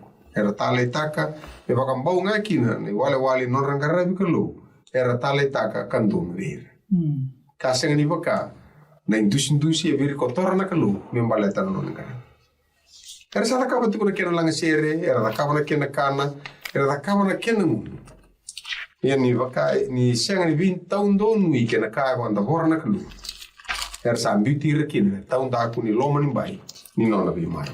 tale taka di baka bau ngakina ni wale non rangara bi kalu tale taka kandung vir kaseng ni baka na indusi vir kotor anak lu membaleta non ngara sala ka batu na kena lang sere ka na kena kana ka na kena yan ni baka ni senga ni bin taun don wi kena ka wanda borna kalu sambil tirakin tahun aku ni loma ni bai ni nona bi mar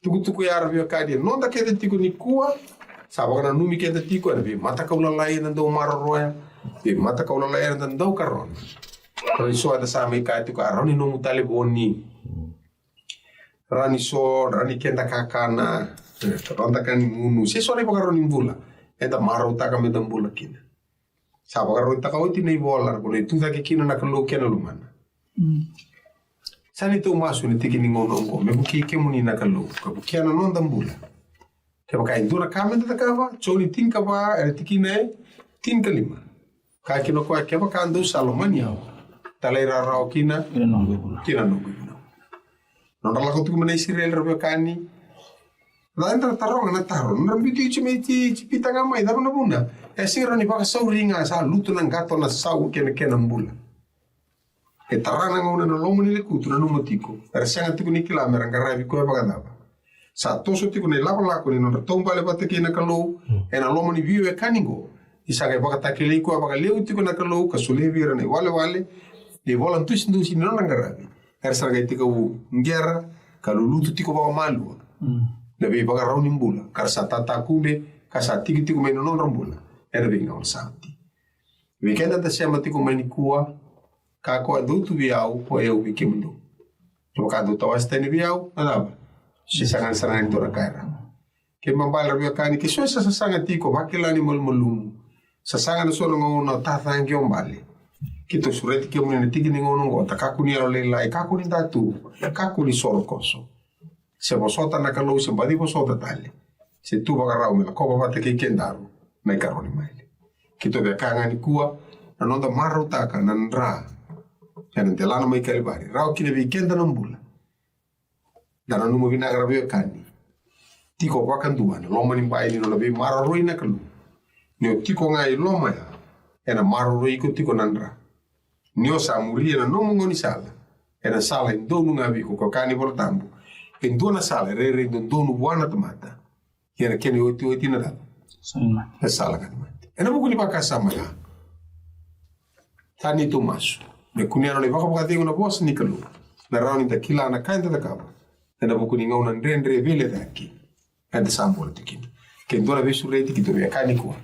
tuku ya rabia kadi non da kete tiku ni kuwa sabagana numi kete tiku bi mata kaula lai nan do mar roya bi mata kaula lai nan do karon ko iso ada sami ka tiku aron ni no mutale boni rani so rani kenda kakana ronda kan munu se sore pakaroni mbula eta maro taka me mbula kina sa pakaroni taka oti nei bola ko le tuta ke kina na kalo kena lumana sani tu masu ni tiki ni ngono ngo me buki ke muni na kalo ka buki ana non mbula ke baka induna kamenda taka va choni tinka va er tiki ne tin kalima ka kino ko ke baka andu salomania talera rao kina kina no non la ko tu mana Israel robe kani la entra tarong na taro non bitu ci pitanga mai da buna e sira ni baka sauringa sa lutu nang gato na sau kene mbula e tarana ngona no lomo ni le kutu na numotiko era sanga tiku ni kilamera ngarabi ko baka daba sa toso tiku ni lako ni non tomba le bate kina kalo e na lomo ni vive kaningo isaga baka takile ko baka leu tiku na kalo ka sulevira ni wale di volan tusi non ngarabi era sarga tika u ngera kalulutu tiko baka malu nabi baka rauni mbula karsa tata kube kasa tiki tiko meno non rambula era vinga on santi weekend da sema tiko meni kuwa ka ko adu tu biau po eu bikimdo to ka do tawas tani biau alaba si sangan tora kaira ke mambala biau kani ke so sa sanga tiko bakilani molmolum sa sanga no solo ngona tata ngiomale kito sureti ke mun tiki ni ngono ngota kakuni ale lai kakuni datu kakuni soro koso se bosota na kalau se badi bosota tale se tu baka rau me la kopa bate ke kendaru na karoni mai kito be kanga ni kuwa na nonda maru taka na ndra yana telana mai kalibari rau kine be kenda na mbula dana numo vinagra be kani tiko wakanduwa na loma ni mbai ni no be mararo ina kalu ni tiko ngai loma ya ena mararo iko tiko nandra nio samuri na nomo ngoni sala era sala indonu ngabi ko kani voltambu indona sala re indonu wana tomata era keni oti na dal sala kan mate ena buku ni baka sama ya tani tomaso me kuniano le baka baka tengo na boss ni kalu na rauni da kila na kainda da kaba ena buku ni ngona ndendre vile daki enda sambo tikin ke ndona be sureti kito be kani ko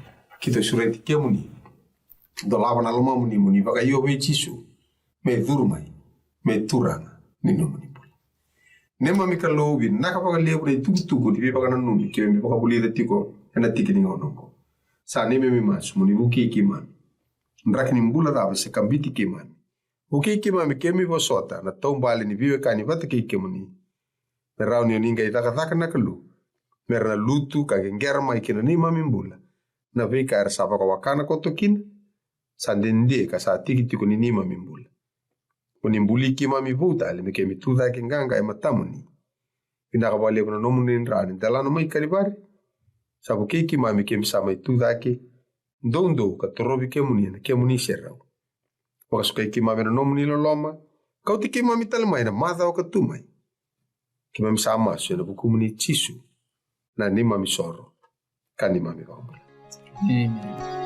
kito sureti kemuni do lava na loma muni baka yo be chisu me durmai me turanga ni no muni pula nema mikalo bi naka baka lebre tugu di baka nanu ke me baka buli de tiko ena tikini ngono sa neme me mas muni buki kiman ndrakni mbula da se kambiti kiman buki kiman me kemi bosota na tombale ni vive kani vata ke kemuni me rauni ninga itaka na kalu merna lutu ka ngera mai kina ni mami mbula na vika er sapa ka wakana kotokin sandende ka sa tiki tiko ni nima mimbula. Kuni mbuli ki mami vuta ale me kemi tuda ke nganga e matamuni. Pinaka wale kuna nomu ni nrani dalano mai karibari. Sabu ki mami kemi sama tuda ke ndondo ka torobi kemuni na kemuni serau. Wakasuka ki mami na nomu ni loloma. Kau tiki mami talemai na madha o katumai. Ki mami sama so na bukumuni chisu na ni mami soro. Kani mami wambula. Amen.